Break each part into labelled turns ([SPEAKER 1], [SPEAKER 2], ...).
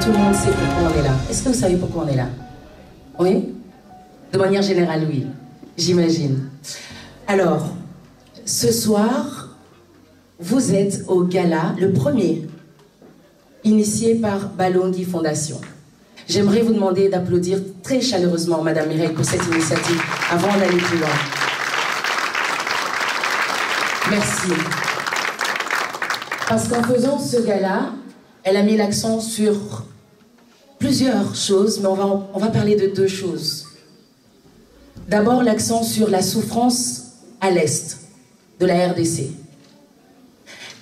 [SPEAKER 1] tout le monde sait pourquoi on est là. Est-ce que vous savez pourquoi on est là? Oui? De manière générale, oui. J'imagine. Alors, ce soir, vous êtes au gala, le premier, initié par Balongi Fondation. J'aimerais vous demander d'applaudir très chaleureusement Madame Mireille pour cette initiative avant d'aller plus loin. Merci. Parce qu'en faisant ce gala, elle a mis l'accent sur plusieurs choses, mais on va parler de deux choses. D'abord, l'accent sur la souffrance à l'Est de la RDC.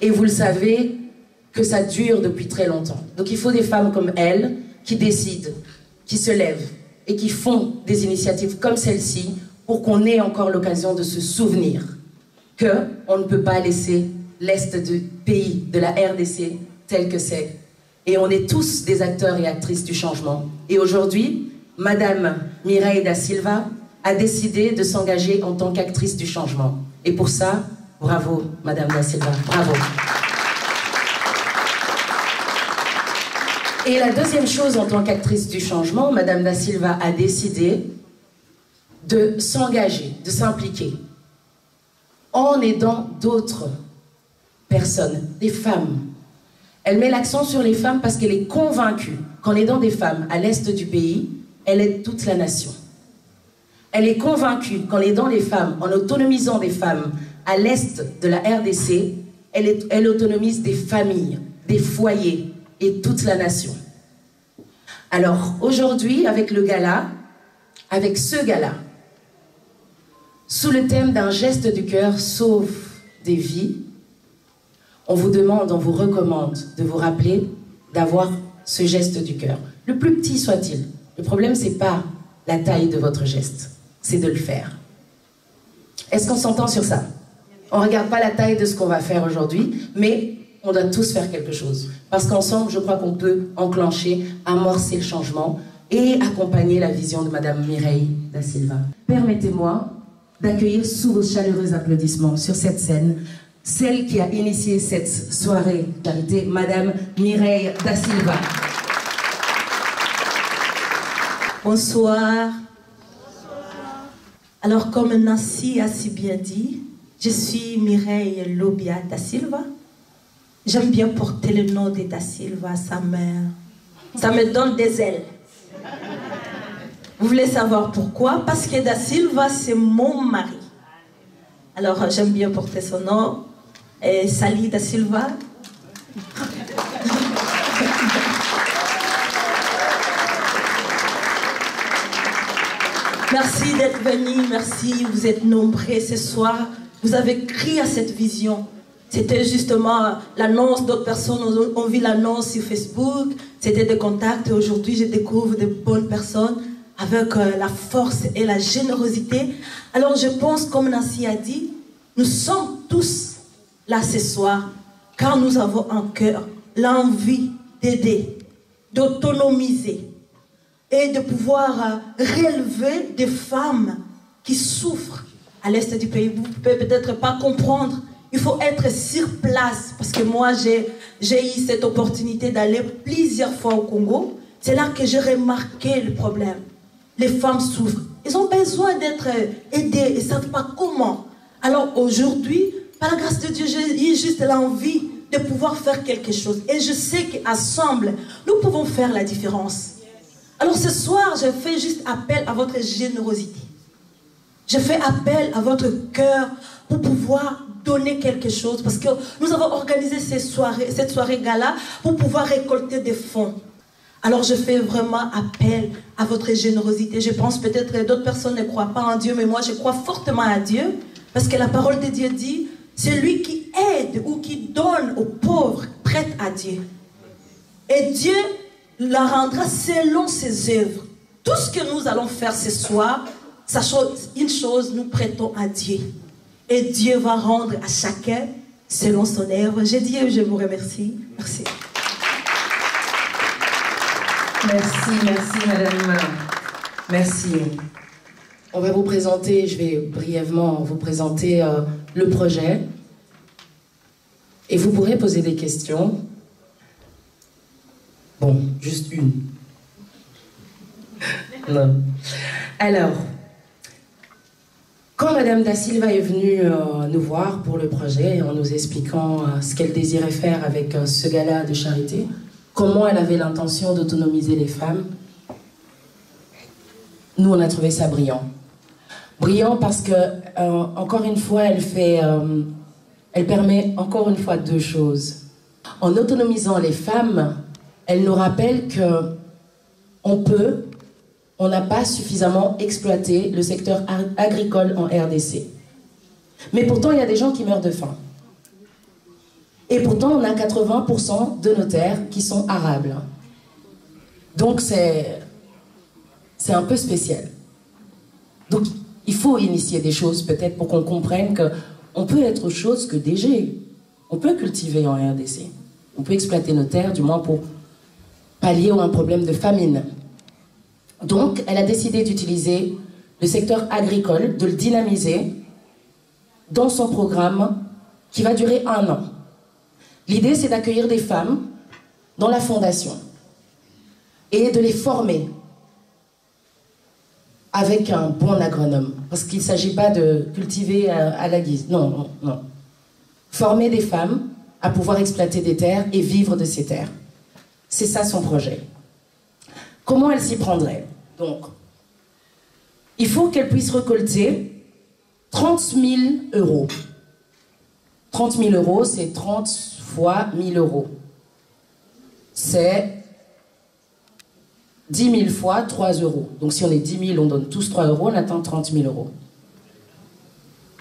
[SPEAKER 1] Et vous le savez que ça dure depuis très longtemps. Donc il faut des femmes comme elle qui décident, qui se lèvent et qui font des initiatives comme celle-ci pour qu'on ait encore l'occasion de se souvenir qu'on ne peut pas laisser l'Est du pays, de la RDC, tel que c'est. Et on est tous des acteurs et actrices du changement. Et aujourd'hui, Madame Mireille da Silva a décidé de s'engager en tant qu'actrice du changement. Et pour ça, bravo, Madame da Silva, bravo. Et la deuxième chose, en tant qu'actrice du changement, Madame da Silva a décidé de s'engager, de s'impliquer en aidant d'autres personnes, des femmes. Elle met l'accent sur les femmes parce qu'elle est convaincue qu'en aidant des femmes à l'est du pays, elle aide toute la nation. Elle est convaincue qu'en aidant les femmes, en autonomisant des femmes à l'est de la RDC, elle autonomise des familles, des foyers et toute la nation. Alors aujourd'hui, avec le gala, avec ce gala, sous le thème d'un geste du cœur sauve des vies, on vous demande, on vous recommande de vous rappeler d'avoir ce geste du cœur. Le plus petit soit-il. Le problème, c'est pas la taille de votre geste, c'est de le faire. Est-ce qu'on s'entend sur ça? On ne regarde pas la taille de ce qu'on va faire aujourd'hui, mais on doit tous faire quelque chose. Parce qu'ensemble, je crois qu'on peut enclencher, amorcer le changement et accompagner la vision de Madame Mireille da Silva. Permettez-moi d'accueillir sous vos chaleureux applaudissements sur cette scène celle qui a initié cette soirée charité, Madame Mireille da Silva.
[SPEAKER 2] Bonsoir. Alors, comme Nancy a si bien dit, je suis Mireille Lobia da Silva. J'aime bien porter le nom de da Silva, sa mère. Ça me donne des ailes. Vous voulez savoir pourquoi? Parce que da Silva, c'est mon mari. Alors, j'aime bien porter son nom. Et Sali da Silva. Merci d'être venus, merci, vous êtes nombreux ce soir. Vous avez crié à cette vision. C'était justement l'annonce, d'autres personnes ont vu l'annonce sur Facebook, c'était des contacts et aujourd'hui je découvre de bonnes personnes avec la force et la générosité. Alors je pense, comme Nancy a dit, nous sommes tous là ce soir car nous avons en cœur l'envie d'aider, d'autonomiser et de pouvoir relever des femmes qui souffrent à l'est du pays. Vous ne pouvez peut-être pas comprendre. Il faut être sur place parce que moi, j'ai eu cette opportunité d'aller plusieurs fois au Congo. c'est là que j'ai remarqué le problème. Les femmes souffrent. Ils ont besoin d'être aidées. Ils ne savent pas comment. Alors aujourd'hui, par la grâce de Dieu, j'ai juste l'envie de pouvoir faire quelque chose. Et je sais qu'ensemble, nous pouvons faire la différence. Alors ce soir, je fais juste appel à votre générosité. Je fais appel à votre cœur pour pouvoir donner quelque chose. Parce que nous avons organisé cette soirée gala pour pouvoir récolter des fonds. Alors je fais vraiment appel à votre générosité. Je pense peut-être que d'autres personnes ne croient pas en Dieu, mais moi je crois fortement à Dieu. Parce que la parole de Dieu dit, celui qui aide ou qui donne aux pauvres prête à Dieu. Et Dieu la rendra selon ses œuvres. Tout ce que nous allons faire ce soir, sachant une chose, nous prêtons à Dieu. Et Dieu va rendre à chacun selon son œuvre. J'ai dit, je vous remercie. Merci.
[SPEAKER 1] Merci madame. Merci. On va vous présenter, je vais brièvement vous présenter le projet. Et vous pourrez poser des questions. Bon, juste une. Non. Alors, quand madame Da Silva est venue nous voir pour le projet, en nous expliquant ce qu'elle désirait faire avec ce gala de charité, comment elle avait l'intention d'autonomiser les femmes, nous on a trouvé ça brillant. Brillant parce que, encore une fois, elle permet encore une fois deux choses. En autonomisant les femmes, elle nous rappelle que on n'a pas suffisamment exploité le secteur agricole en RDC. Mais pourtant, il y a des gens qui meurent de faim. Et pourtant, on a 80% de nos terres qui sont arables. Donc, c'est un peu spécial. Donc, il faut initier des choses, peut-être, pour qu'on comprenne qu'on peut être autre chose que DG. On peut cultiver en RDC. On peut exploiter nos terres, du moins pour pallier à un problème de famine. Donc, elle a décidé d'utiliser le secteur agricole, de le dynamiser dans son programme qui va durer 1 an. L'idée, c'est d'accueillir des femmes dans la fondation et de les former avec un bon agronome. Parce qu'il ne s'agit pas de cultiver à la guise. Non, non, non. Former des femmes à pouvoir exploiter des terres et vivre de ces terres. C'est ça son projet. Comment elle s'y prendrait? Donc, il faut qu'elle puisse récolter 30 000 euros. 30 000 euros, c'est 30 fois 1 000 euros. C'est 10 000 fois 3 euros. Donc si on est 10 000, on donne tous 3 euros, on atteint 30 000 euros.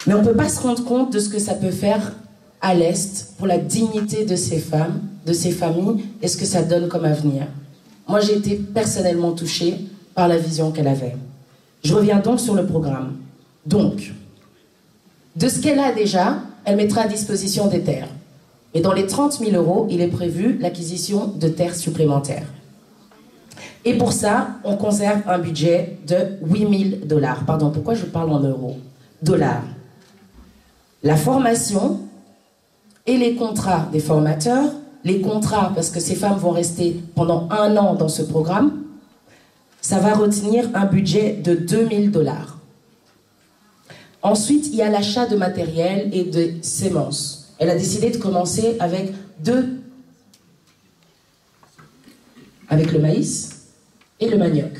[SPEAKER 1] Mais on ne peut pas se rendre compte de ce que ça peut faire à l'Est pour la dignité de ces femmes, de ces familles, et ce que ça donne comme avenir. Moi, j'ai été personnellement touchée par la vision qu'elle avait. Je reviens donc sur le programme. Donc, de ce qu'elle a déjà, elle mettra à disposition des terres. Et dans les 30 000 euros, il est prévu l'acquisition de terres supplémentaires. Et pour ça, on conserve un budget de 8 000 $. Pardon, pourquoi je parle en euros? Dollars. La formation et les contrats des formateurs, les contrats, parce que ces femmes vont rester pendant 1 an dans ce programme, ça va retenir un budget de 2 000 $. Ensuite, il y a l'achat de matériel et de semences. Elle a décidé de commencer avec avec le maïs et le manioc.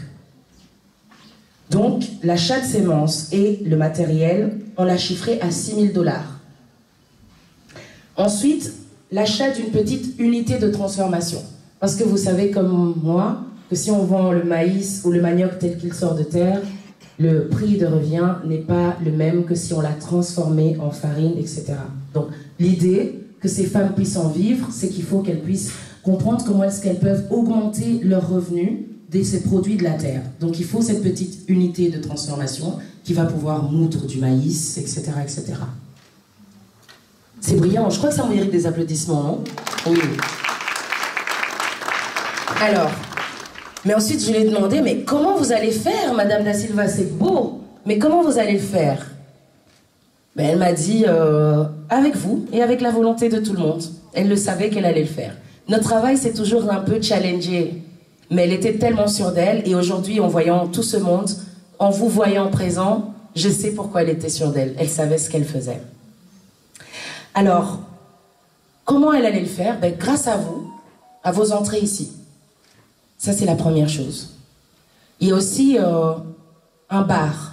[SPEAKER 1] Donc, l'achat de semences et le matériel, on l'a chiffré à 6 000 $. Ensuite, l'achat d'une petite unité de transformation. Parce que vous savez comme moi, que si on vend le maïs ou le manioc tel qu'il sort de terre, le prix de revient n'est pas le même que si on l'a transformé en farine, etc. Donc, l'idée que ces femmes puissent en vivre, c'est qu'il faut qu'elles puissent comprendre comment est-ce qu'elles peuvent augmenter leurs revenus de ces produits de la terre. Donc, il faut cette petite unité de transformation qui va pouvoir moudre du maïs, etc., etc. C'est brillant. Je crois que ça mérite des applaudissements, non? Oui. Alors, mais ensuite, je lui ai demandé, mais comment vous allez faire, Madame Da Silva? C'est beau, mais comment vous allez le faire? Ben, elle m'a dit, avec vous et avec la volonté de tout le monde. Elle le savait qu'elle allait le faire. Notre travail, c'est toujours un peu challenger Mais elle était tellement sûre d'elle, et aujourd'hui, en voyant tout ce monde, en vous voyant présent, je sais pourquoi elle était sûre d'elle. Elle savait ce qu'elle faisait. Alors, comment elle allait le faire? Ben, grâce à vous, à vos entrées ici. Ça, c'est la première chose. Il y a aussi un bar.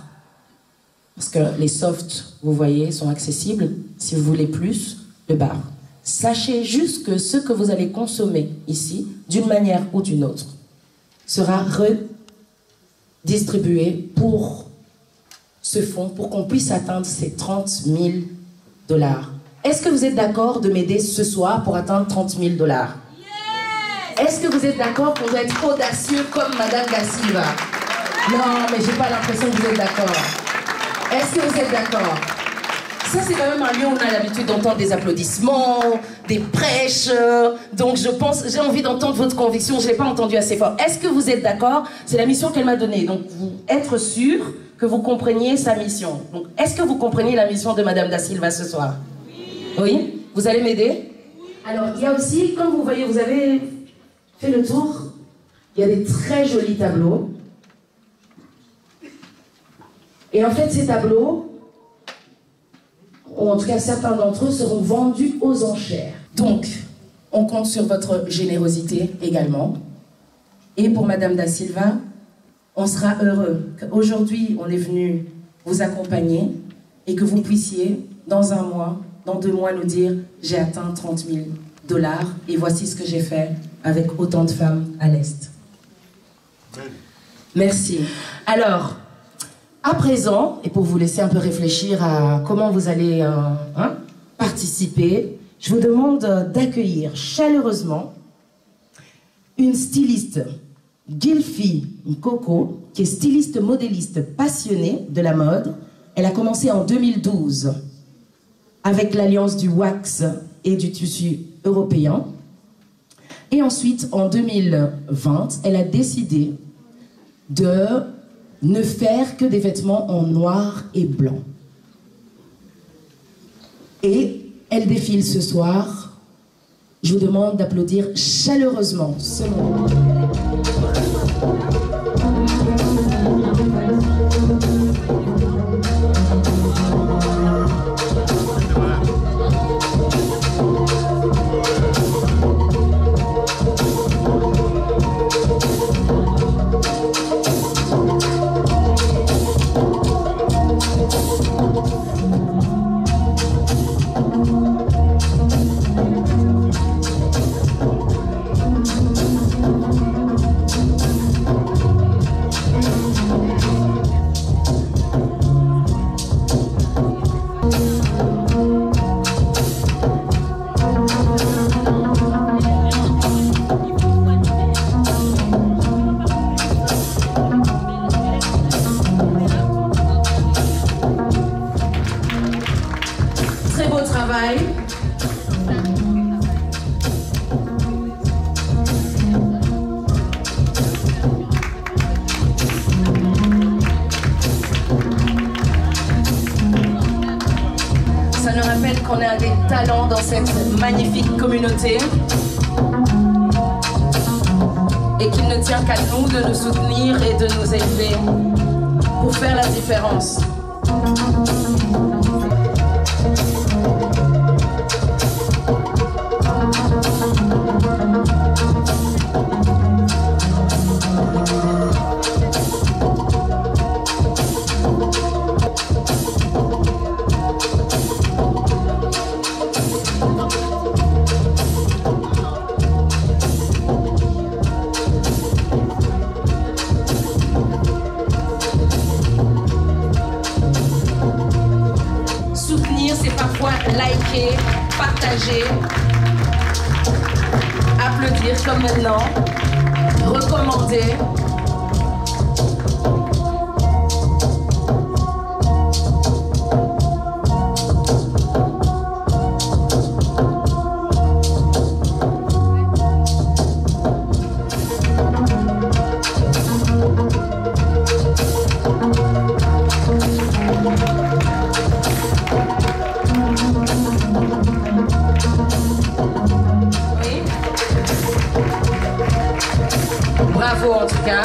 [SPEAKER 1] Parce que les softs, vous voyez, sont accessibles. Si vous voulez plus, le bar. Sachez juste que ce que vous allez consommer ici, d'une manière ou d'une autre, sera redistribué pour ce fonds, pour qu'on puisse atteindre ces 30 000 $. Est-ce que vous êtes d'accord de m'aider ce soir pour atteindre 30 000 $? Est-ce que vous êtes d'accord pour être audacieux comme Madame Da Silva? Non, mais j'ai pas l'impression que vous êtes d'accord. Est-ce que vous êtes d'accord? Ça, c'est quand même un lieu où on a l'habitude d'entendre des applaudissements, des prêches. Donc, je pense, j'ai envie d'entendre votre conviction. Je ne l'ai pas entendu assez fort. Est-ce que vous êtes d'accord? C'est la mission qu'elle m'a donnée. Donc, être sûr que vous compreniez sa mission. Donc, est-ce que vous comprenez la mission de Madame Da Silva ce soir? Oui? Vous allez m'aider? Alors, il y a aussi, comme vous voyez, vous avez fait le tour. Il y a des très jolis tableaux. Et en fait, ces tableaux, ou en tout cas certains d'entre eux, seront vendus aux enchères. Donc, on compte sur votre générosité également. Et pour Madame Da Silva, on sera heureux qu'aujourd'hui, on est venu vous accompagner et que vous puissiez, dans un mois, dans 2 mois, nous dire « J'ai atteint 30 000 $ et voici ce que j'ai fait avec autant de femmes à l'Est. » Merci. Alors, à présent, et pour vous laisser un peu réfléchir à comment vous allez participer, je vous demande d'accueillir chaleureusement une styliste, Gilfi Coco, qui est styliste modéliste passionnée de la mode. Elle a commencé en 2012 avec l'alliance du wax et du tissu européen. Et ensuite, en 2020, elle a décidé de ne faire que des vêtements en noir et blanc. Et elle défile ce soir. Je vous demande d'applaudir chaleureusement ce moment. qu'on a des talents dans cette magnifique communauté et qu'il ne tient qu'à nous de nous soutenir et de nous élever pour faire la différence. Liker, partager, applaudir comme maintenant, recommander. Bravo en tout cas.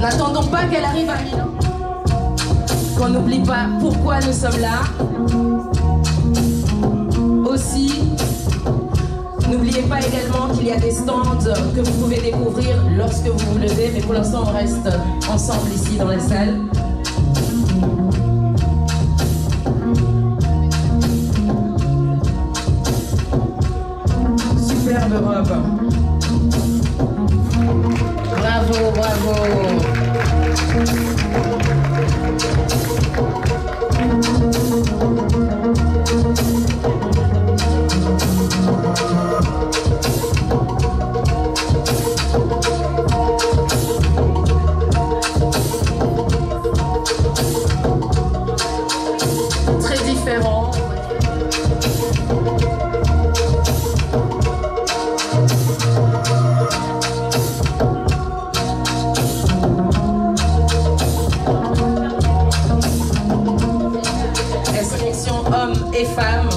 [SPEAKER 1] N'attendons pas qu'elle arrive à Milan. Qu'on n'oublie pas pourquoi nous sommes là. Aussi, n'oubliez pas également qu'il y a des stands que vous pouvez découvrir lorsque vous vous levez, mais pour l'instant on reste ensemble ici dans la salle. Superbe robe. Bravo, bravo. Très différent. La sélection hommes et femmes.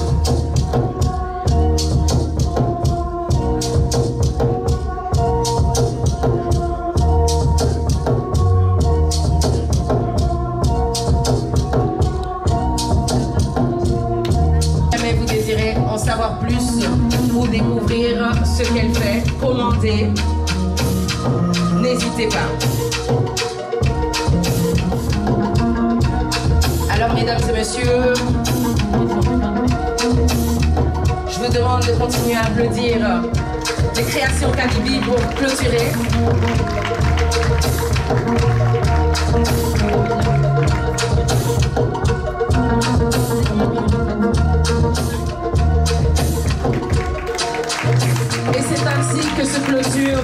[SPEAKER 1] Savoir plus ou découvrir ce qu'elle fait, commander, n'hésitez pas. Alors mesdames et messieurs, je vous demande de continuer à applaudir les créations Kabybi pour clôturer. Et c'est ainsi que se clôture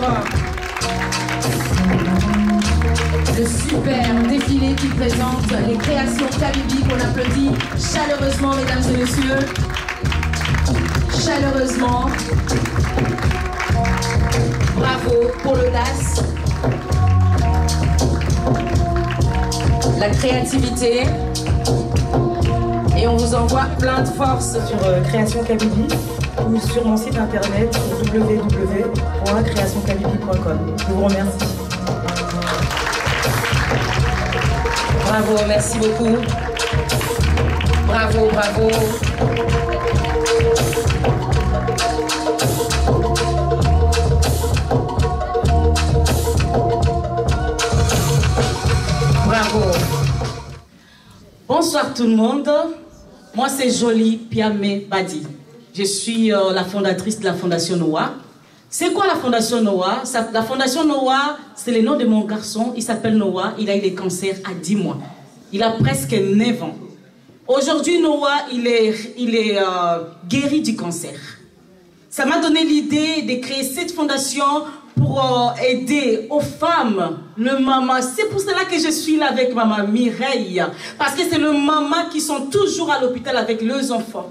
[SPEAKER 1] le super défilé qui présente les créations Kabybi, qu'on applaudit chaleureusement, mesdames et messieurs. Chaleureusement. Bravo pour l'audace, la créativité. Et on vous envoie plein de force
[SPEAKER 3] sur Création Kabybi ou sur mon site internet www.creationkabybi.com. Je vous remercie.
[SPEAKER 1] Bravo, merci beaucoup. Bravo, bravo. Bravo.
[SPEAKER 4] Bonsoir tout le monde. Moi c'est Jolie Piamé Badi. Je suis la fondatrice de la Fondation Noah. C'est quoi la Fondation Noah? La Fondation Noah, c'est le nom de mon garçon. Il s'appelle Noah. Il a eu le cancer à 10 mois. Il a presque 9 ans. Aujourd'hui, Noah, il est guéri du cancer. Ça m'a donné l'idée de créer cette fondation pour aider aux femmes, le maman. C'est pour cela que je suis là avec maman Mireille. Parce que c'est le maman qui sont toujours à l'hôpital avec leurs enfants.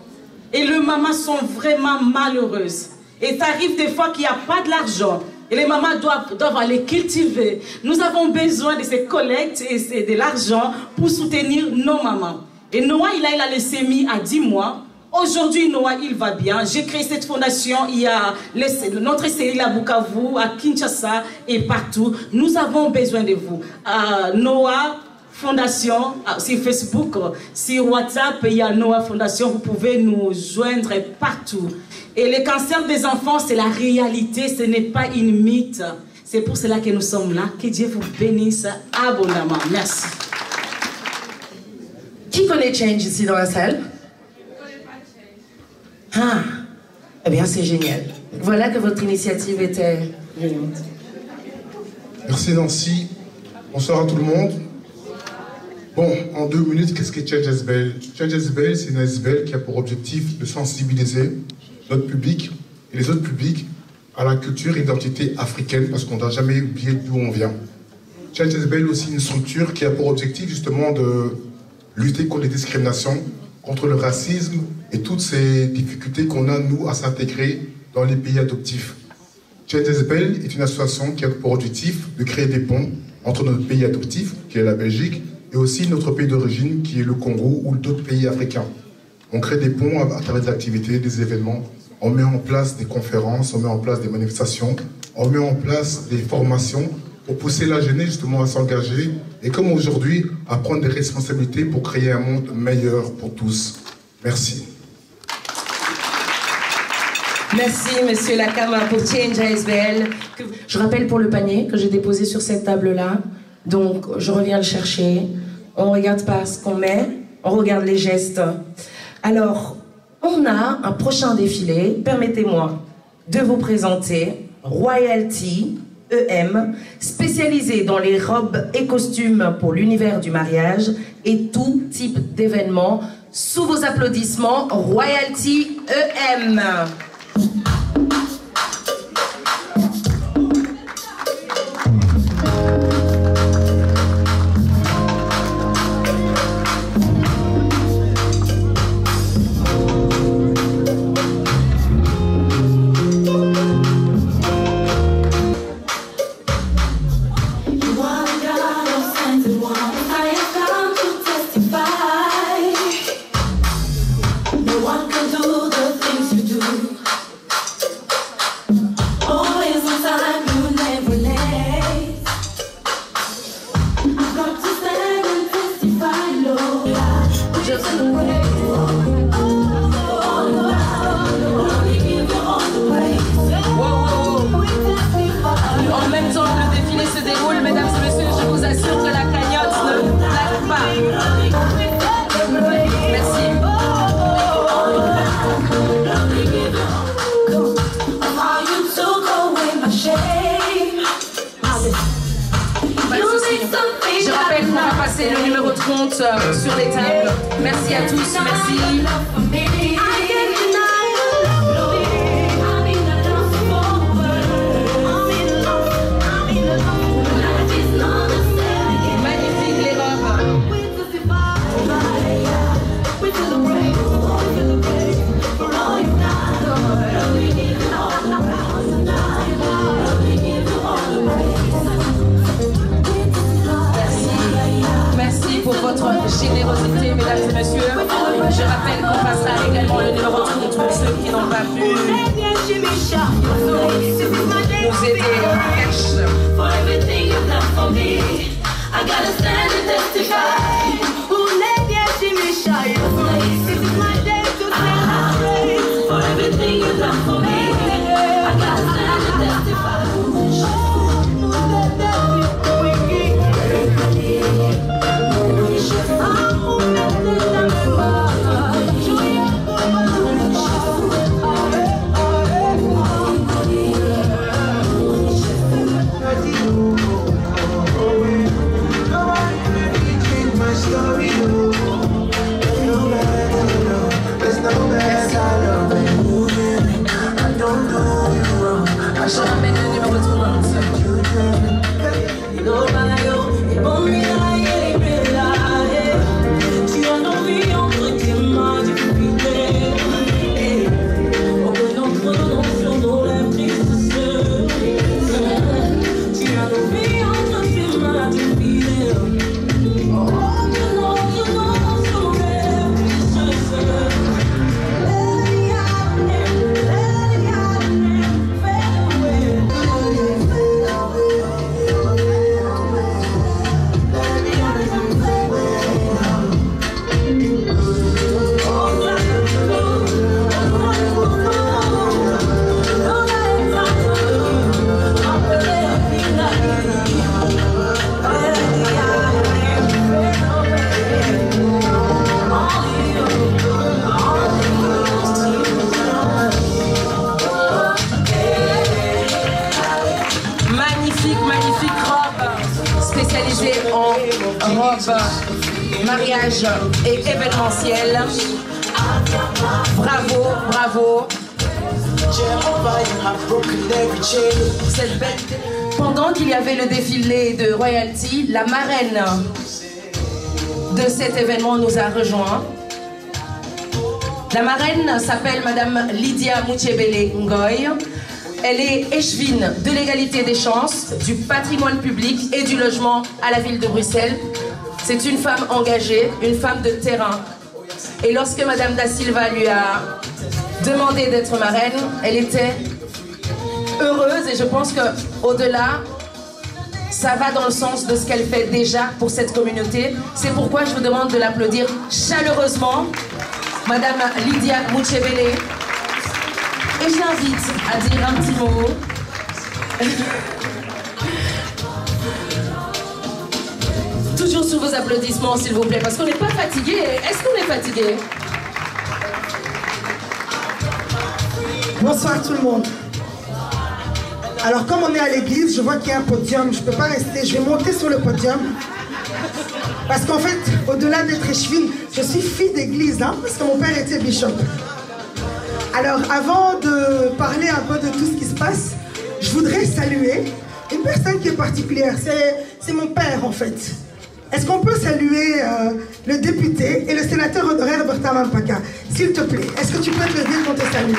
[SPEAKER 4] Et les mamans sont vraiment malheureuses. Et ça arrive des fois qu'il n'y a pas de l'argent. Et les mamans doivent aller cultiver. Nous avons besoin de ces collectes et de l'argent pour soutenir nos mamans. Et Noah, il a la leucémie à 10 mois. Aujourd'hui, Noah, il va bien. J'ai créé cette fondation. Il y a notre cellule à Bukavu, à Kinshasa et partout. Nous avons besoin de vous. Noah Fondation, sur Facebook, sur WhatsApp, il y a Noah Fondation. Vous pouvez nous joindre partout. Et le cancer des enfants, c'est la réalité. Ce n'est pas une mythe. C'est pour cela que nous sommes là. Que Dieu vous bénisse abondamment. Merci.
[SPEAKER 1] Qui connaît Change ici dans la salle? Ah, eh bien c'est génial. Voilà que votre initiative était géniale.
[SPEAKER 5] Merci Nancy. Bonsoir à tout le monde. Bon, en 2 minutes, qu'est-ce que Change SBL? Change SBL, c'est une SBL qui a pour objectif de sensibiliser notre public et les autres publics à la culture et l'identité africaine, parce qu'on ne doit jamais oublier d'où on vient. Change SBL est aussi une structure qui a pour objectif justement de lutter contre les discriminations, contre le racisme et toutes ces difficultés qu'on a, nous, à s'intégrer dans les pays adoptifs. Change SBL est une association qui a pour objectif de créer des ponts entre notre pays adoptif, qui est la Belgique, et aussi notre pays d'origine, qui est le Congo, ou d'autres pays africains. On crée des ponts à travers des activités, des événements, on met en place des conférences, on met en place des manifestations, on met en place des formations pour pousser la jeunesse justement à s'engager et comme aujourd'hui, à prendre des responsabilités pour créer un monde meilleur pour tous. Merci.
[SPEAKER 1] Merci, Monsieur Lakama, pour Change ASBL. Je rappelle pour le panier que j'ai déposé sur cette table-là. Donc, je reviens le chercher. On ne regarde pas ce qu'on met, on regarde les gestes. Alors, on a un prochain défilé. Permettez-moi de vous présenter Royalty EM, spécialisé dans les robes et costumes pour l'univers du mariage et tout type d'événements. Sous vos applaudissements, Royalty EM. Le numéro de compte sur les tables. Merci à tous, merci. Magnifique les robes. Merci pour votre générosité, mesdames et messieurs. Je rappelle qu'on passera également le numéro de compte pour ceux qui n'ont pas pu nous aider cash. Mariage et événementiel. Bravo, bravo. Cette belle... Pendant qu'il y avait le défilé de Royalty, la marraine de cet événement nous a rejoints. La marraine s'appelle Madame Lydia Mouchebele Ngoy. Elle est échevine de l'égalité des chances, du patrimoine public et du logement à la ville de Bruxelles. C'est une femme engagée, une femme de terrain. Et lorsque Madame Da Silva lui a demandé d'être marraine. Elle était heureuse et je pense qu'au-delà, ça va dans le sens de ce qu'elle fait déjà pour cette communauté. C'est pourquoi je vous demande de l'applaudir chaleureusement, Madame Lydia Mouchebele. Et je l'invite à dire un petit mot. Toujours sous vos applaudissements, s'il vous plaît, parce qu'on n'est pas fatigué. Est-ce qu'on est fatigué?
[SPEAKER 6] Bonsoir tout le monde. Alors comme on est à l'église, je vois qu'il y a un podium. Je ne peux pas rester, je vais monter sur le podium. Parce qu'en fait, au-delà d'être échevine, je suis fille d'église, hein, parce que mon père était bishop. Alors avant de parler un peu de tout ce qui se passe, je voudrais saluer une personne qui est particulière. C'est mon père en fait. Est-ce qu'on peut saluer le député et le sénateur honoraire Bertin Mampaka? S'il te plaît, est-ce que tu peux te lever quand tu es salué?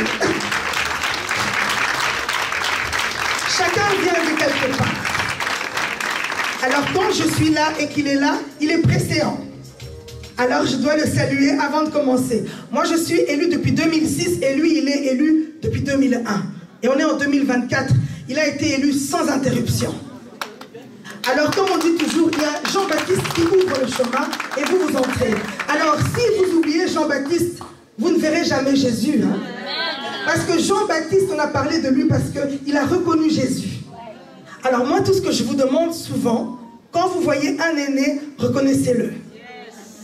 [SPEAKER 6] Chacun vient de quelque part. Alors quand je suis là et qu'il est là, il est préséant. Alors je dois le saluer avant de commencer. Moi je suis élu depuis 2006 et lui il est élu depuis 2001. Et on est en 2024. Il a été élu sans interruption. Alors comme on dit toujours, il y a Jean-Baptiste qui ouvre le chemin et vous vous entrez. Alors si vous oubliez Jean-Baptiste, vous ne verrez jamais Jésus. Hein? Parce que Jean-Baptiste, on a parlé de lui parce qu'il a reconnu Jésus. Alors moi, tout ce que je vous demande souvent, quand vous voyez un aîné, reconnaissez-le.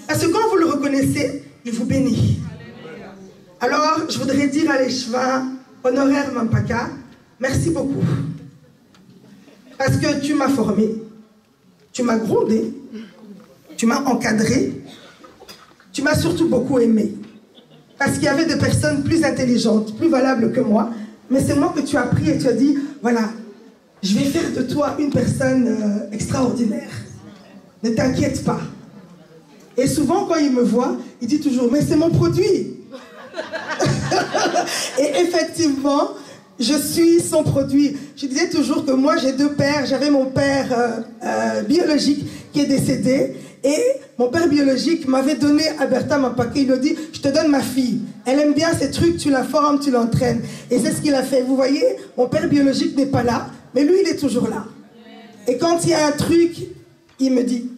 [SPEAKER 6] Parce que quand vous le reconnaissez, il vous bénit. Alors, je voudrais dire à l'échevin honoraire Mampaka, merci beaucoup. Parce que tu m'as formé, tu m'as grondé, tu m'as encadré, tu m'as surtout beaucoup aimé. Parce qu'il y avait des personnes plus intelligentes, plus valables que moi. Mais c'est moi que tu as pris et tu as dit, voilà, je vais faire de toi une personne extraordinaire. Ne t'inquiète pas. Et souvent, quand il me voit, il dit toujours, mais c'est mon produit. Et effectivement, je suis son produit. Je disais toujours que moi, j'ai deux pères. J'avais mon père biologique qui est décédé. Et mon père biologique m'avait donné à Bertin Mampaka. Il lui dit, je te donne ma fille. Elle aime bien ces trucs, tu la formes, tu l'entraînes. Et c'est ce qu'il a fait. Vous voyez, mon père biologique n'est pas là, mais lui, il est toujours là. Et quand il y a un truc, il me dit,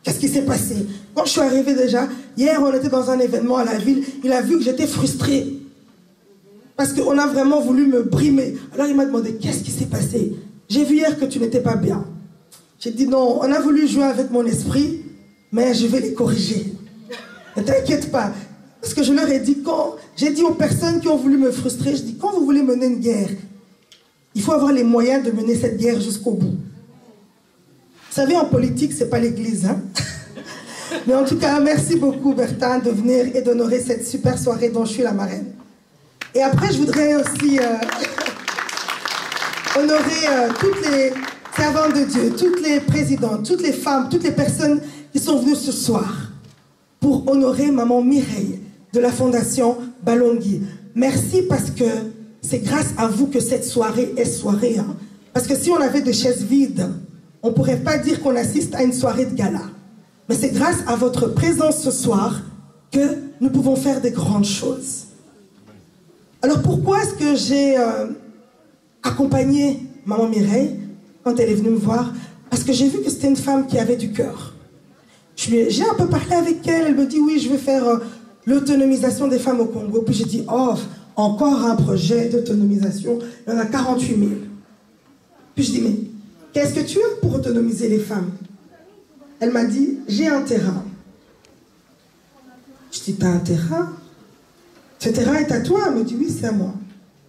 [SPEAKER 6] qu'est-ce qui s'est passé? Quand je suis arrivée déjà, hier, on était dans un événement à la ville, il a vu que j'étais frustrée. Parce qu'on a vraiment voulu me brimer. Alors il m'a demandé, qu'est-ce qui s'est passé? J'ai vu hier que tu n'étais pas bien. J'ai dit non, on a voulu jouer avec mon esprit, mais je vais les corriger. Ne t'inquiète pas. Parce que je leur ai dit, j'ai dit aux personnes qui ont voulu me frustrer, je dis, quand vous voulez mener une guerre, il faut avoir les moyens de mener cette guerre jusqu'au bout. Vous savez, en politique, c'est pas l'église, hein? Mais en tout cas, merci beaucoup, Bertin, de venir et d'honorer cette super soirée dont je suis la marraine. Et après, je voudrais aussi honorer toutes les servantes de Dieu, toutes les présidentes, toutes les femmes, toutes les personnes qui sont venues ce soir pour honorer maman Mireille de la Fondation Balongui. Merci parce que c'est grâce à vous que cette soirée est soirée. Hein. Parce que si on avait des chaises vides, on ne pourrait pas dire qu'on assiste à une soirée de gala. Mais c'est grâce à votre présence ce soir que nous pouvons faire des grandes choses. Alors pourquoi est-ce que j'ai accompagné maman Mireille quand elle est venue me voir? Parce que j'ai vu que c'était une femme qui avait du cœur. J'ai un peu parlé avec elle, elle me dit oui, je vais faire l'autonomisation des femmes au Congo. Puis j'ai dit, oh, encore un projet d'autonomisation, il y en a 48 000. Puis je dis, mais qu'est-ce que tu as pour autonomiser les femmes? Elle m'a dit, j'ai un terrain. Je dis, t'as un terrain? Ce terrain est à toi? Elle me dit, oui, c'est à moi.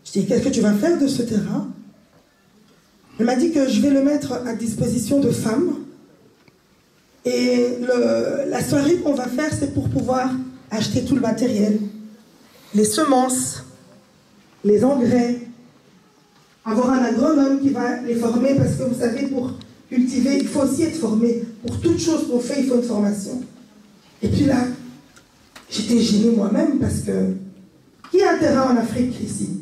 [SPEAKER 6] Je dis, qu'est-ce que tu vas faire de ce terrain? Elle m'a dit que je vais le mettre à disposition de femmes. Et la soirée qu'on va faire, c'est pour pouvoir acheter tout le matériel. Les semences, les engrais, avoir un agronome qui va les former, parce que vous savez, pour cultiver, il faut aussi être formé. Pour toute chose qu'on fait, il faut une formation. Et puis là, j'étais gênée moi-même parce que qui a un terrain en Afrique ici?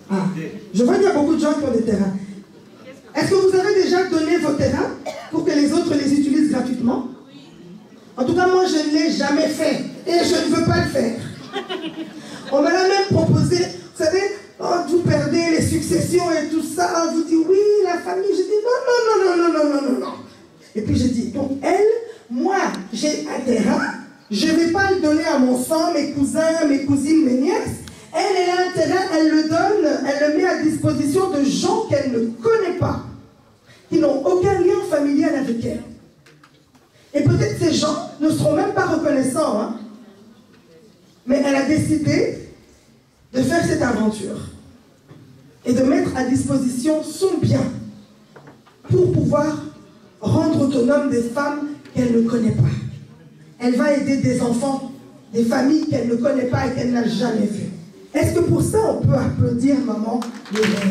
[SPEAKER 6] Ah, je vois qu'il y a beaucoup de gens qui ont des terrains. Est-ce que vous avez déjà donné vos terrains pour que les autres les utilisent gratuitement? En tout cas, moi, je ne l'ai jamais fait et je ne veux pas le faire. On m'a même proposé, vous savez, oh, vous perdez les successions et tout ça. On vous dit oui, la famille. Je dis non. Et puis je dis, donc elle, moi, j'ai un terrain. Je ne vais pas le donner à mon sang, mes cousins, mes cousines, mes nièces. Elle a un terrain, elle le donne, elle le met à disposition de gens qu'elle ne connaît pas, qui n'ont aucun lien familial avec elle. Et peut-être ces gens ne seront même pas reconnaissants, hein. Mais elle a décidé de faire cette aventure et de mettre à disposition son bien pour pouvoir rendre autonome des femmes qu'elle ne connaît pas. Elle va aider des enfants, des familles qu'elle ne connaît pas et qu'elle n'a jamais vues. Est-ce que pour ça, on peut applaudir maman Mireille?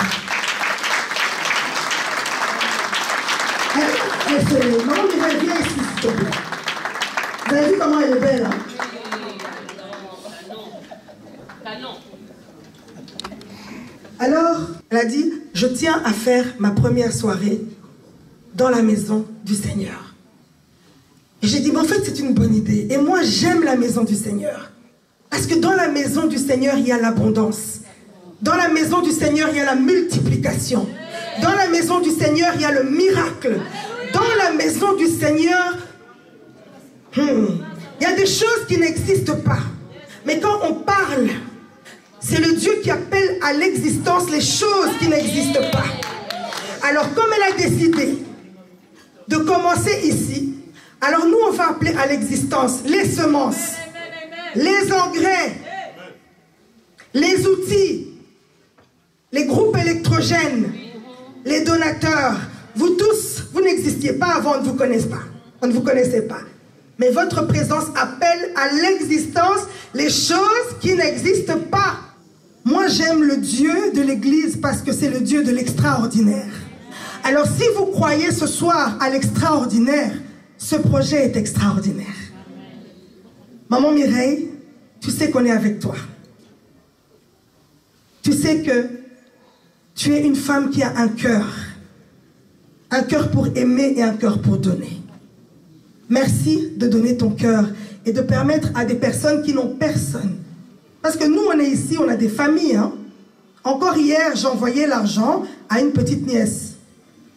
[SPEAKER 6] Maman Mireille, viens ici, s'il te plaît. Vous avez vu comment elle est belle, hein? Alors, elle a dit, je tiens à faire ma première soirée dans la maison du Seigneur. Et j'ai dit, mais en fait, c'est une bonne idée. Et moi, j'aime la maison du Seigneur. Parce que dans la maison du Seigneur, il y a l'abondance. Dans la maison du Seigneur, il y a la multiplication. Dans la maison du Seigneur, il y a le miracle. Dans la maison du Seigneur, il y a des choses qui n'existent pas. Mais quand on parle, c'est le Dieu qui appelle à l'existence les choses qui n'existent pas. Alors, comme elle a décidé de commencer ici, alors nous, on va appeler à l'existence les semences, les engrais, les outils, les groupes électrogènes, les donateurs. Vous tous, vous n'existiez pas avant, on ne vous connaisse pas. On ne vous connaissait pas. Mais votre présence appelle à l'existence les choses qui n'existent pas. Moi, j'aime le Dieu de l'Église parce que c'est le Dieu de l'extraordinaire. Alors, si vous croyez ce soir à l'extraordinaire, ce projet est extraordinaire. Maman Mireille, tu sais qu'on est avec toi. Tu sais que tu es une femme qui a un cœur pour aimer et un cœur pour donner. Merci de donner ton cœur et de permettre à des personnes qui n'ont personne. Parce que nous, on est ici, on a des familles. Hein? Encore hier, j'envoyais l'argent à une petite nièce.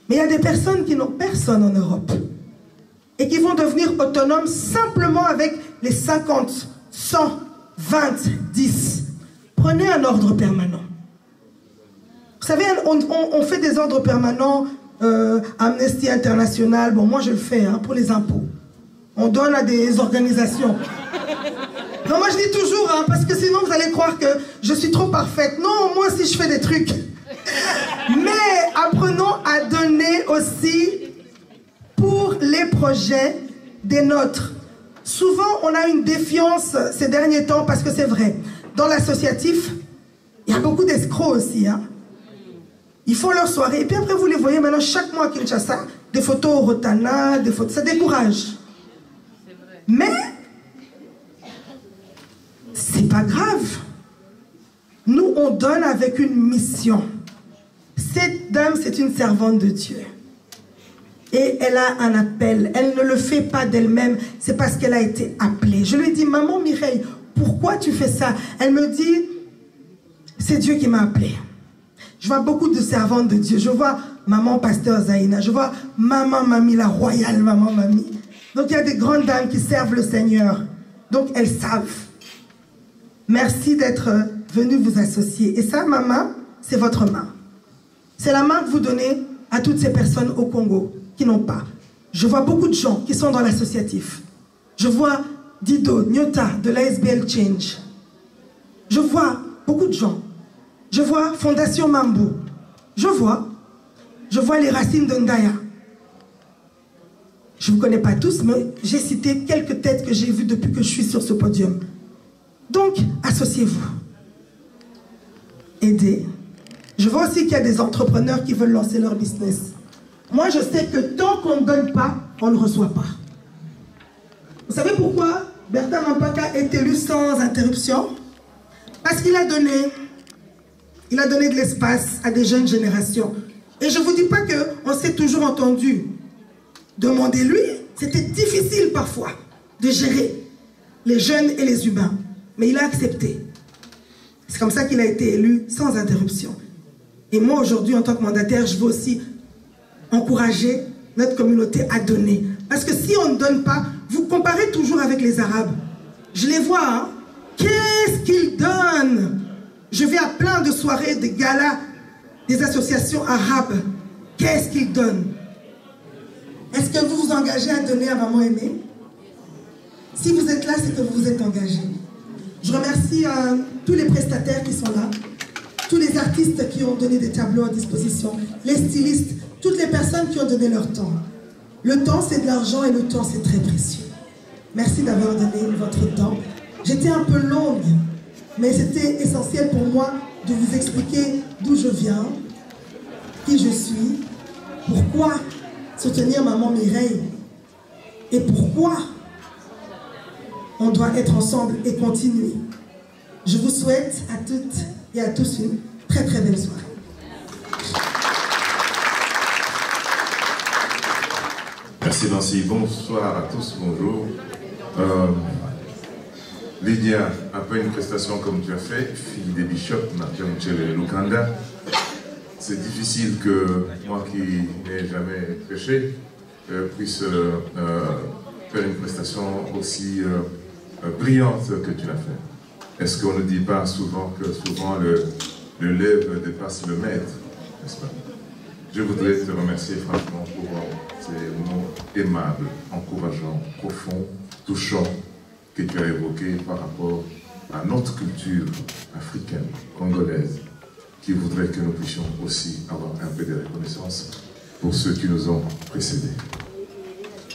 [SPEAKER 6] Mais il y a des personnes qui n'ont personne en Europe. Et qui vont devenir autonomes simplement avec les 50, 100, 20, 10. Prenez un ordre permanent. Vous savez, on fait des ordres permanents, Amnesty International. Bon, moi je le fais hein, pour les impôts. On donne à des organisations. Non, moi je dis toujours, hein, parce que sinon vous allez croire que je suis trop parfaite. Non, moi aussi je fais des trucs. Mais apprenons à donner aussi pour les projets des nôtres. Souvent, on a une défiance ces derniers temps, parce que c'est vrai. Dans l'associatif, il y a beaucoup d'escrocs aussi. Hein. Ils font leur soirée, et puis après vous les voyez maintenant chaque mois à Kinshasa, des photos au Rotana, des photos, ça décourage. Mais, c'est pas grave. Nous, on donne avec une mission. Cette dame, c'est une servante de Dieu. Et elle a un appel. Elle ne le fait pas d'elle-même. C'est parce qu'elle a été appelée. Je lui ai dit, maman Mireille, pourquoi tu fais ça? Elle me dit, c'est Dieu qui m'a appelée. Je vois beaucoup de servantes de Dieu. Je vois maman pasteur Zaïna. Je vois maman Mamie, la royale maman Mamie. Donc il y a des grandes dames qui servent le Seigneur. Donc elles savent. Merci d'être venus vous associer. Et ça, maman, c'est votre main. C'est la main que vous donnez à toutes ces personnes au Congo qui n'ont pas. Je vois beaucoup de gens qui sont dans l'associatif. Je vois Dido, Nyota de l'ASBL Change. Je vois beaucoup de gens. Je vois Fondation Mambo. Je vois les racines de Ndaya. Je ne vous connais pas tous, mais j'ai cité quelques têtes que j'ai vues depuis que je suis sur ce podium. Donc, associez-vous. Aidez. Je vois aussi qu'il y a des entrepreneurs qui veulent lancer leur business. Moi, je sais que tant qu'on ne donne pas, on ne reçoit pas. Vous savez pourquoi Bertin Mampaka est élu sans interruption? Parce qu'il a donné de l'espace à des jeunes générations. Et je ne vous dis pas qu'on s'est toujours entendu. Demandez-lui, c'était difficile parfois de gérer les jeunes et les humains. mais il a accepté. C'est comme ça qu'il a été élu sans interruption. Et moi, aujourd'hui, en tant que mandataire, je veux aussi encourager notre communauté à donner. Parce que si on ne donne pas, vous comparez toujours avec les Arabes. Je les vois, hein? Qu'est-ce qu'ils donnent? Je vais à plein de soirées, de galas, des associations arabes. Qu'est-ce qu'ils donnent? Est-ce que vous vous engagez à donner à Maman Aimée? Si vous êtes là, c'est que vous vous êtes engagé. Je remercie tous les prestataires qui sont là, tous les artistes qui ont donné des tableaux à disposition, les stylistes, toutes les personnes qui ont donné leur temps. Le temps, c'est de l'argent et le temps, c'est très précieux. Merci d'avoir donné votre temps. J'étais un peu longue, mais c'était essentiel pour moi de vous expliquer d'où je viens, qui je suis, pourquoi soutenir Maman Mireille et pourquoi on doit être ensemble et continuer. Je vous souhaite à toutes et à tous une très très belle soirée.
[SPEAKER 7] Merci Nancy, bonsoir à tous, bonjour. Lydia, après une prestation comme tu as fait, fille des bishops, Napiamchele Lukanda, c'est difficile que moi qui n'ai jamais prêché puisse faire une prestation aussi brillante que tu l'as fait. Est-ce qu'on ne dit pas souvent que souvent l'élève dépasse le maître, n'est-ce pas? Je voudrais te remercier franchement pour ces mots aimables, encourageants, profonds, touchants que tu as évoqués par rapport à notre culture africaine, congolaise, qui voudrait que nous puissions aussi avoir un peu de reconnaissance pour ceux qui nous ont précédés.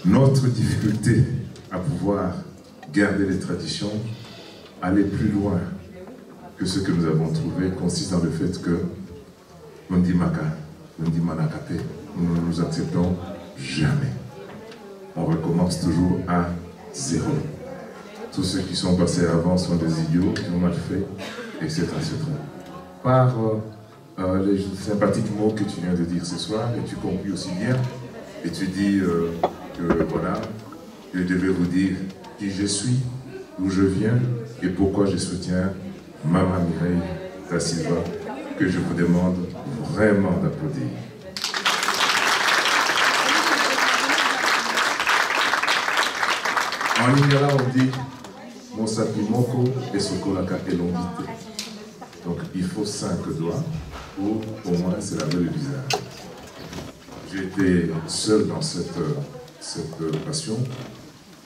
[SPEAKER 7] Notre difficulté à pouvoir garder les traditions, aller plus loin que ce que nous avons trouvé, consiste dans le fait que Ndimaka, Ndimanakate, nous ne nous acceptons jamais. On recommence toujours à zéro. Tous ceux qui sont passés avant sont des idiots, qui ont mal fait, etc. etc. Par les sympathiques mots que tu viens de dire ce soir, et tu conclus aussi bien, et tu dis que voilà, je devais vous dire qui je suis, d'où je viens, et pourquoi je soutiens Maman Mireille da Silva, que je vous demande vraiment d'applaudir. En lingala, on dit Mosapimoko et Sokolaka Elongite. Donc il faut 5 doigts pour au moins se laver le visage. J'étais seul dans cette passion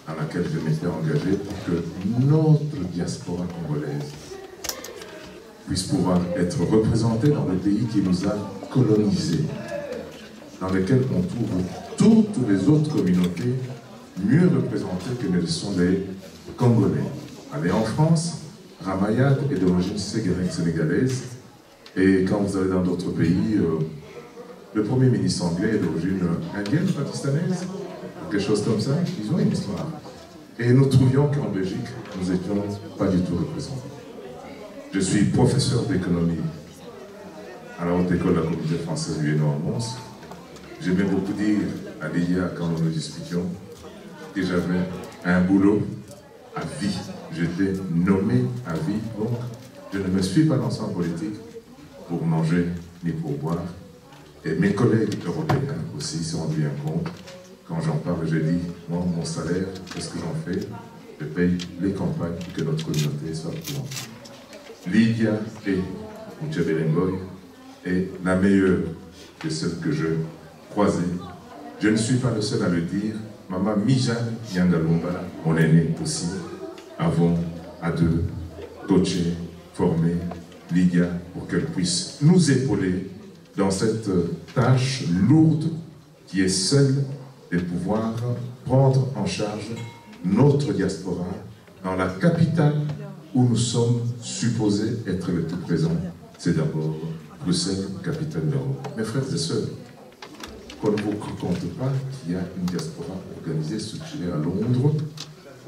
[SPEAKER 7] à laquelle je m'étais engagé pour que notre diaspora congolaise puisse pouvoir être représentée dans le pays qui nous a colonisés, dans lequel on trouve toutes les autres communautés mieux représentées que ne le sont les Congolais. Allez en France, Ramayad est d'origine sénégalaise, et quand vous allez dans d'autres pays, le Premier ministre anglais est d'origine indienne, pakistanaise, quelque chose comme ça, ils ont une histoire. Et nous trouvions qu'en Belgique, nous n'étions pas du tout représentés. Je suis professeur d'économie à la Haute École de la Communauté française Vienno en Mons. J'aimais beaucoup dire à Lydia, quand nous nous discutions, que j'avais un boulot à vie. J'étais nommé à vie, donc je ne me suis pas lancé en politique pour manger ni pour boire. Et mes collègues européens aussi se rendent bien compte. Quand j'en parle, je dis, moi, mon salaire, qu'est-ce que j'en fais? Je paye les campagnes pour que notre communauté soit présente. Lydia et Mouchebelengoy est la meilleure de celles que je croisais. Je ne suis pas le seul à le dire. Maman Mijane Yangalumba, mon aîné aussi, avons à deux coaché, formé Lydia pour qu'elle puisse nous épauler dans cette tâche lourde qui est celle de pouvoir prendre en charge notre diaspora dans la capitale où nous sommes supposés être les plus présents. C'est d'abord Bruxelles, capitale d'Europe. Mes frères et sœurs, qu'on ne vous raconte pas qu'il y a une diaspora organisée, structurée à Londres,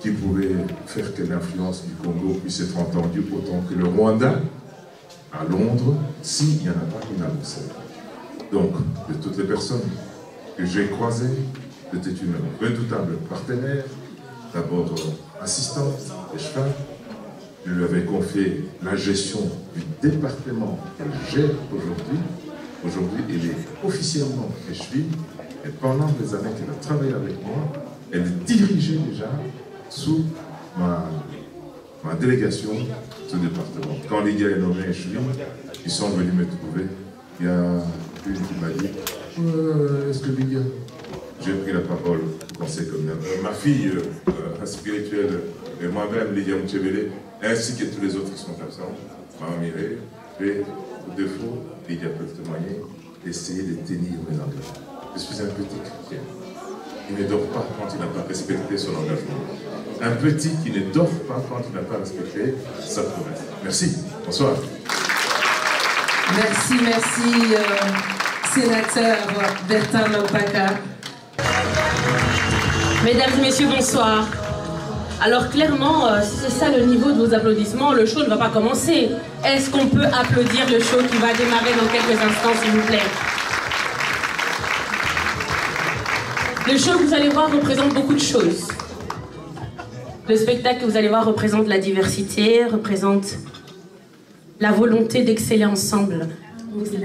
[SPEAKER 7] qui pourrait faire que l'influence du Congo puisse être entendue autant que le Rwanda à Londres, s'il n'y en a pas une à Bruxelles. Donc, de toutes les personnes que j'ai croisées, c'était une redoutable partenaire, d'abord assistante, échevin, je lui avais confié la gestion du département qu'elle gère aujourd'hui. Aujourd'hui, elle est officiellement échevine. Et pendant les années qu'elle a travaillé avec moi, elle dirigeait déjà sous ma délégation ce département. Quand Lydia est nommée échevine, ils sont venus me trouver. Il y a une qui m'a dit est-ce que Lydia, j'ai pris la parole au conseil communal. Ma fille spirituelle et moi-même, Lydia Mouchebele, ainsi que tous les autres qui sont absents, Maman Mireille, et au défaut, Lydia peut témoigner, essayer de tenir mes engagements. Je suis un petit chrétien. Il ne dort pas quand il n'a pas respecté son engagement. Un petit qui ne dort pas quand il n'a pas respecté sa promesse. Merci. Bonsoir.
[SPEAKER 1] Merci, sénateur Bertin Lopaka.
[SPEAKER 8] Mesdames et messieurs, bonsoir. Alors clairement, si c'est ça le niveau de vos applaudissements, le show ne va pas commencer. Est-ce qu'on peut applaudir le show qui va démarrer dans quelques instants, s'il vous plaît? Le show que vous allez voir représente beaucoup de choses. Le spectacle que vous allez voir représente la diversité, représente la volonté d'exceller ensemble.
[SPEAKER 9] C'est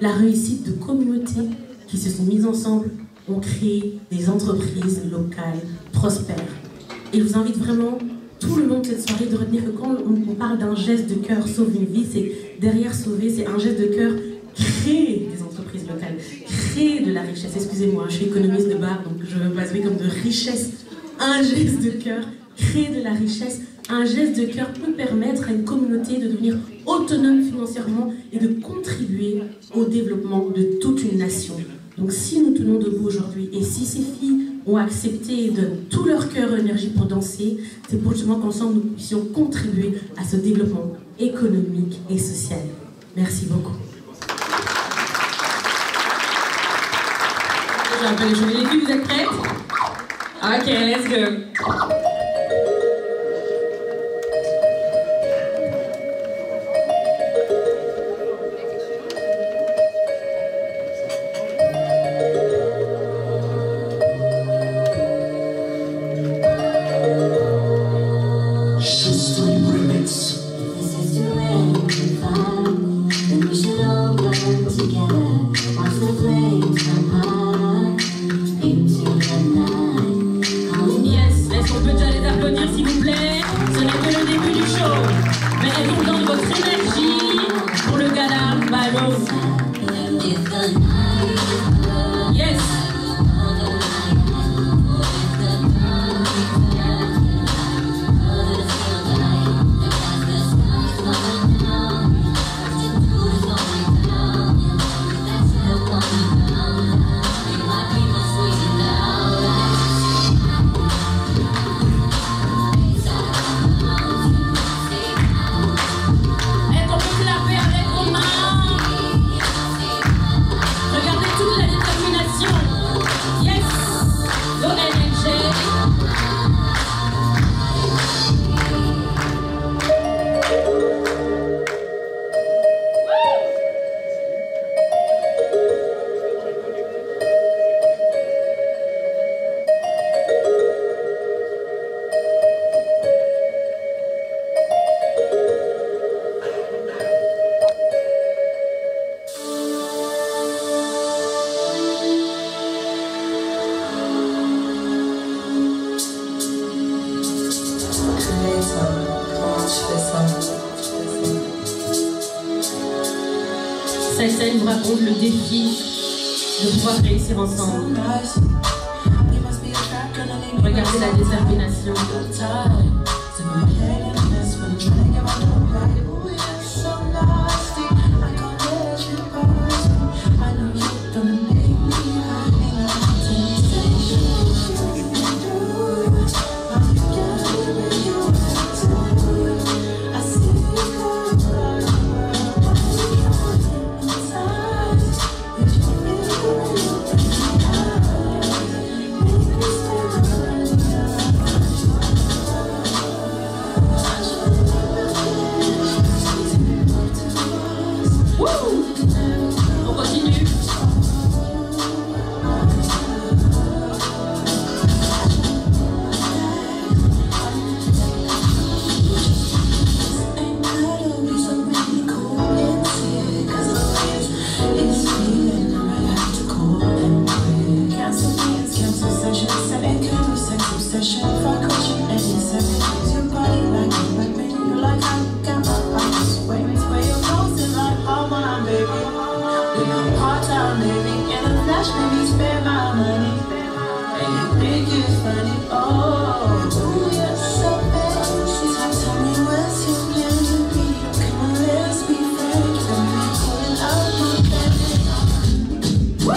[SPEAKER 9] la réussite de communautés qui se sont mises ensemble, ont créé des entreprises locales prospères. Et je vous invite vraiment, tout le long de cette soirée, de retenir que quand on parle d'un geste de cœur sauve une vie, c'est derrière sauver, c'est un geste de cœur créer des entreprises locales, créer de la richesse. Excusez-moi, je suis économiste de base, donc je veux baser comme de richesse. Un geste de cœur, créer de la richesse. Un geste de cœur peut permettre à une communauté de devenir autonome financièrement et de contribuer au développement de toute une nation. Donc si nous tenons debout aujourd'hui et si ces filles ont accepté et donnent tout leur cœur et énergie pour danser, c'est pour justement qu'ensemble nous puissions contribuer à ce développement économique et social. Merci beaucoup.
[SPEAKER 8] Je rappelle les choses. Les filles, vous êtes prêtes? Ok, let's go.
[SPEAKER 9] Cette scène vous raconte le défi de pouvoir réussir ensemble. Regardez la détermination.
[SPEAKER 10] Then I'm part-time living in a flash, maybe spend my money. And you think it's funny, oh, you're so bad. So tell me what's your plan to be? Come on, let's be friends. I'm pulling out my bed. Woo!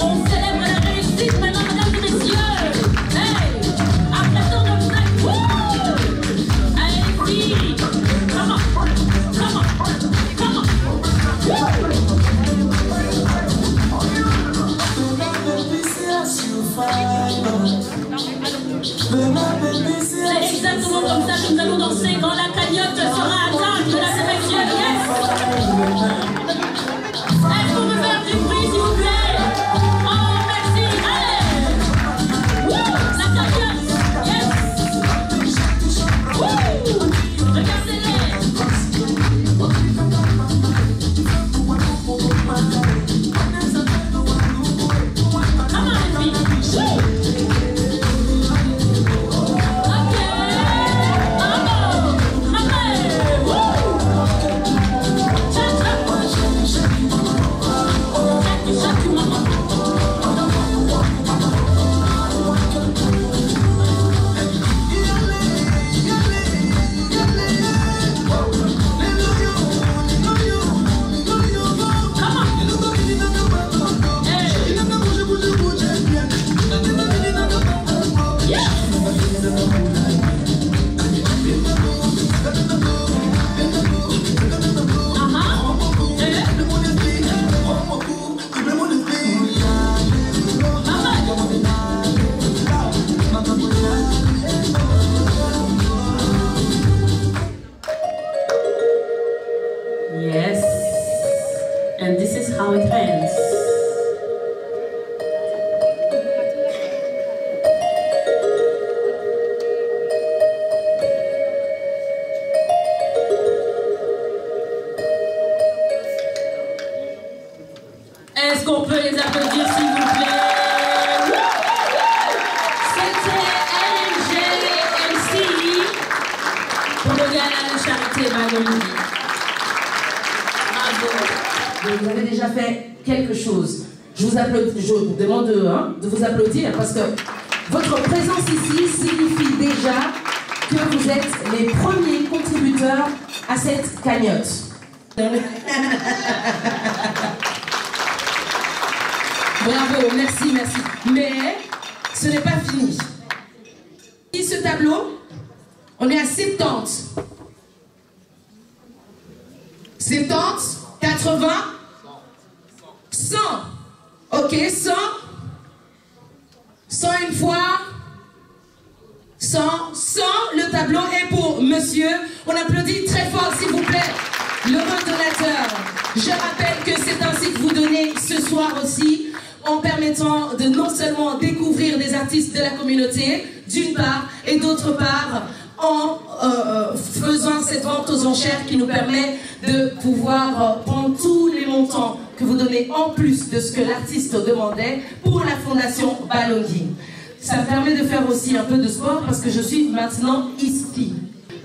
[SPEAKER 10] On célèbre la réussite maintenant, mesdames et messieurs. Hey! Après ton obstacle, wouh! Allez-y! Come on! Come on! Come on! C'est exactement comme ça que nous allons danser quand la cagnotte sera atteinte, mesdames et messieurs. Yes! Est-ce qu'on peut faire du bruit, s'il vous plaît? Oh, merci! Allez! Wouh! La cagnotte! Yes! Wouh! Regardez-les!
[SPEAKER 9] Yes, and this is how it ends.
[SPEAKER 8] Est-ce qu'on peut les applaudir, s'il vous plaît? C'était LMG MC pour le gala de charité Balondi.
[SPEAKER 1] Vous avez déjà fait quelque chose. Je vous demande de vous applaudir parce que votre présence ici signifie déjà que vous êtes les premiers contributeurs à cette cagnotte. Bravo, merci, merci. Mais ce n'est pas fini. Et ce tableau, on est à 70. 70, 80, 100. Ok, 100. 100 une fois. 100. Le tableau est pour monsieur. On applaudit très fort, s'il vous plaît, l'heureux donateur. Je rappelle que c'est ainsi que vous donnez ce soir aussi, en permettant de non seulement découvrir des artistes de la communauté, d'une part, et d'autre part, en faisant cette vente aux enchères qui nous permet de pouvoir prendre tous les montants que vous donnez en plus de ce que l'artiste demandait pour la Fondation Balondi. Ça me permet de faire aussi un peu de sport parce que je suis maintenant ici.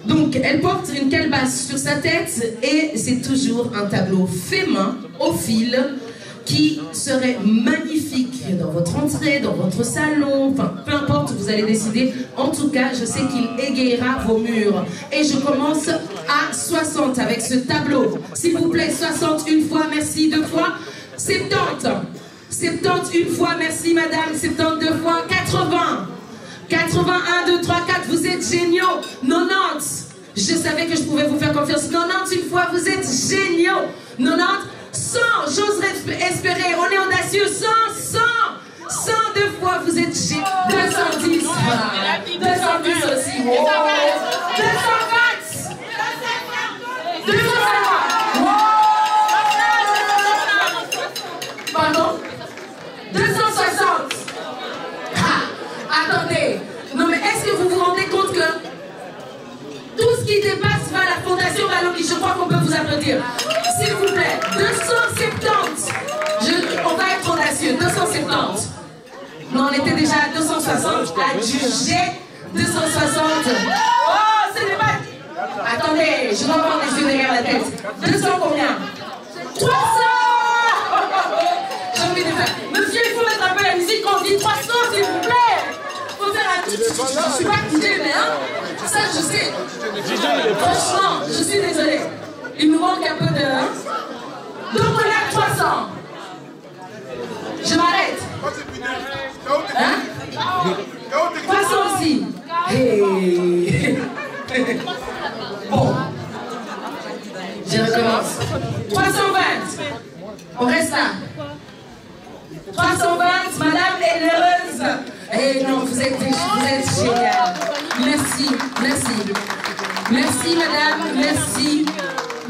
[SPEAKER 1] Donc, elle porte une calebasse sur sa tête et c'est toujours un tableau fait main, au fil, qui serait magnifique dans votre entrée, dans votre salon, enfin peu importe, vous allez décider. En tout cas, je sais qu'il égayera vos murs. Et je commence à 60 avec ce tableau. S'il vous plaît, 60 une fois, merci, deux fois. 70. 70 une fois, merci madame. 72 fois, 80. 81, 2, 3, 4, vous êtes géniaux. 90. Je savais que je pouvais vous faire confiance. 90 une fois, vous êtes géniaux. 90. 100, j'oserais espérer, on est audacieux, 100 deux fois, vous êtes géniaux. 210, 210 aussi, wow. 220, 250, pardon, 260, attendez, non mais est-ce que vous vous rendez compte que tout ce qui dépasse va à la Fondation Balondi? Je crois qu'on peut vous applaudir. S'il vous plaît, 270. On va être audacieux, 270. Non, on était déjà à 260. Adjugé, 260. Oh, ce n'est pas... Attendez, je dois avoir les yeux derrière la tête. 200 combien? 300. Je suis pas DJ, mais hein, ça je sais. Franchement, je suis désolée. Il nous manque un peu de... Donc on est à 300. Je m'arrête. Hein? 300 aussi. Hey. Bon. Je recommence. 320. On reste là. 320, madame est heureuse. Eh non, vous êtes génial. Merci, merci. Merci madame, merci.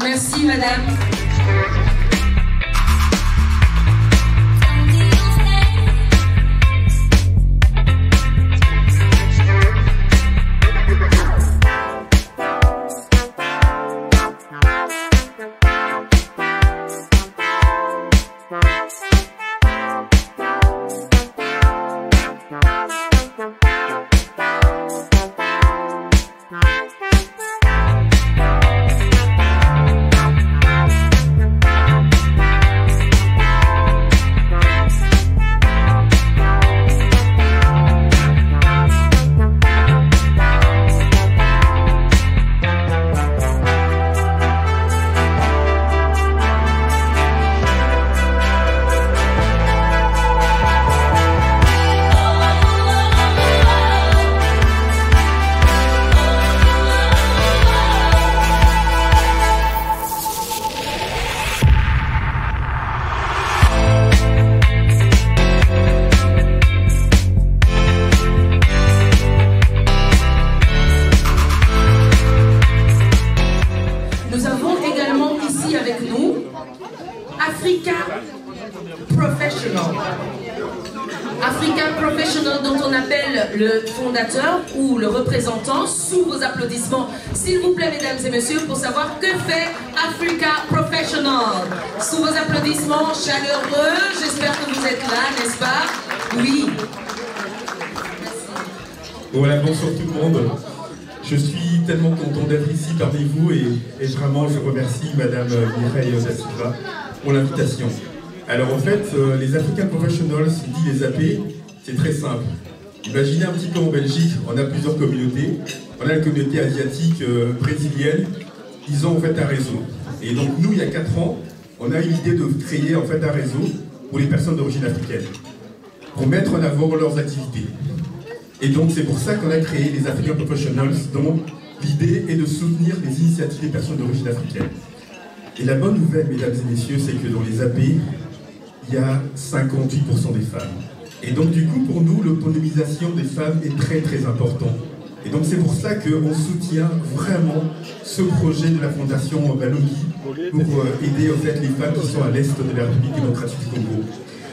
[SPEAKER 1] Merci madame. Le fondateur ou le représentant sous vos applaudissements, s'il vous plaît mesdames et messieurs, pour savoir que fait Africa Professional. Sous vos applaudissements chaleureux, j'espère que vous êtes là, n'est-ce pas? Oui.
[SPEAKER 11] Voilà, bonsoir tout le monde. Je suis tellement content d'être ici parmi vous et vraiment je remercie madame Mireille da Silva pour l'invitation. Alors en fait, les Africa Professionals, dit les AP, c'est très simple. Imaginez un petit peu en Belgique, on a plusieurs communautés. On a la communauté asiatique brésilienne, ils ont en fait un réseau. Et donc nous, il y a 4 ans, on a eu l'idée de créer en fait un réseau pour les personnes d'origine africaine, pour mettre en avant leurs activités. Et donc c'est pour ça qu'on a créé les Africa Professionals, dont l'idée est de soutenir les initiatives des personnes d'origine africaine. Et la bonne nouvelle, mesdames et messieurs, c'est que dans les AP, il y a 58% des femmes. Et donc du coup, pour nous, l'autonomisation des femmes est très très importante. Et donc c'est pour ça qu'on soutient vraiment ce projet de la Fondation Balogi pour aider en fait les femmes qui sont à l'est de la République démocratique du Congo.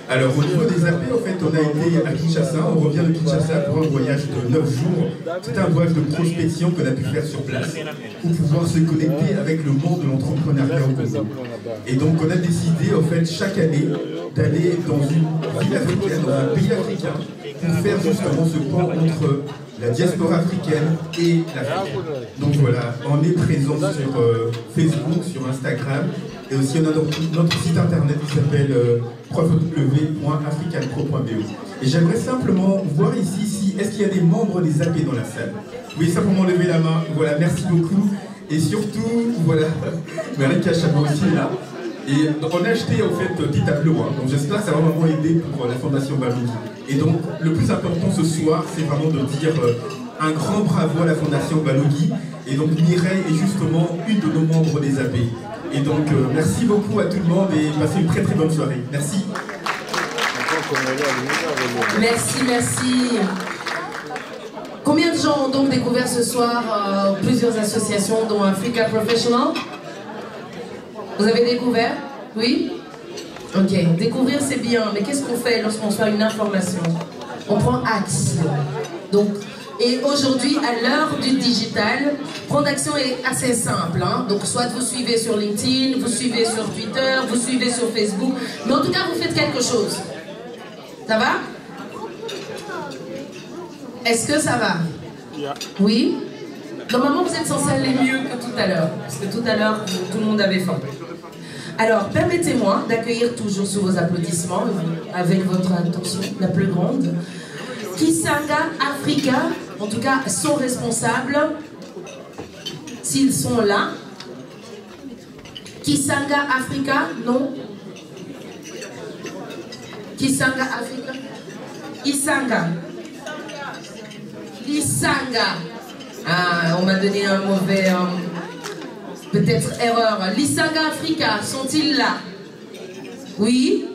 [SPEAKER 11] Alors au niveau des AP, en fait, on a été à Kinshasa, on revient de Kinshasa pour un voyage de 9 jours. C'était un voyage de prospection qu'on a pu faire sur place pour pouvoir se connecter avec le monde de l'entrepreneuriat au Congo. Et donc on a décidé en fait chaque année d'aller dans une ville africaine, dans un pays africain, pour faire justement ce pont entre la diaspora africaine et l'Afrique. Donc voilà, on est présent sur Facebook, sur Instagram, et aussi on a notre site internet qui s'appelle www.africanpro.be. Et j'aimerais simplement voir ici si est-ce qu'il y a des membres des AP dans la salle. Vous pouvez simplement lever la main. Voilà, merci beaucoup. Et surtout, voilà, Marika Chama aussi est là. Et on a acheté en fait des tableaux, hein. Donc j'espère que ça va vraiment aider pour la Fondation Balogi. Et donc le plus important ce soir, c'est vraiment de dire un grand bravo à la Fondation Balogi. Et donc Mireille est justement une de nos membres des AP. Et donc merci beaucoup à tout le monde et passez une très très bonne soirée. Merci.
[SPEAKER 1] Merci, merci. Combien de gens ont donc découvert ce soir plusieurs associations dont Africa Professional? Vous avez découvert? Oui? Ok, découvrir c'est bien, mais qu'est-ce qu'on fait lorsqu'on reçoit une information? On prend action. Donc, et aujourd'hui, à l'heure du digital, prendre action est assez simple. Hein? Donc, soit vous suivez sur LinkedIn, vous suivez sur Twitter, vous suivez sur Facebook, mais en tout cas, vous faites quelque chose. Ça va? Est-ce que ça va? Oui? Normalement, vous êtes censé aller mieux que tout à l'heure, parce que tout à l'heure, tout le monde avait faim. Alors, permettez-moi d'accueillir toujours sous vos applaudissements, avec votre attention la plus grande, Kisanga Africa. en tout cas, sont responsables, s'ils sont là. Kisanga Africa, non? Kisanga Africa? Isanga. Lisanga. Ah, on m'a donné un mauvais... peut-être erreur. Lisanga Africa, sont-ils là? Oui?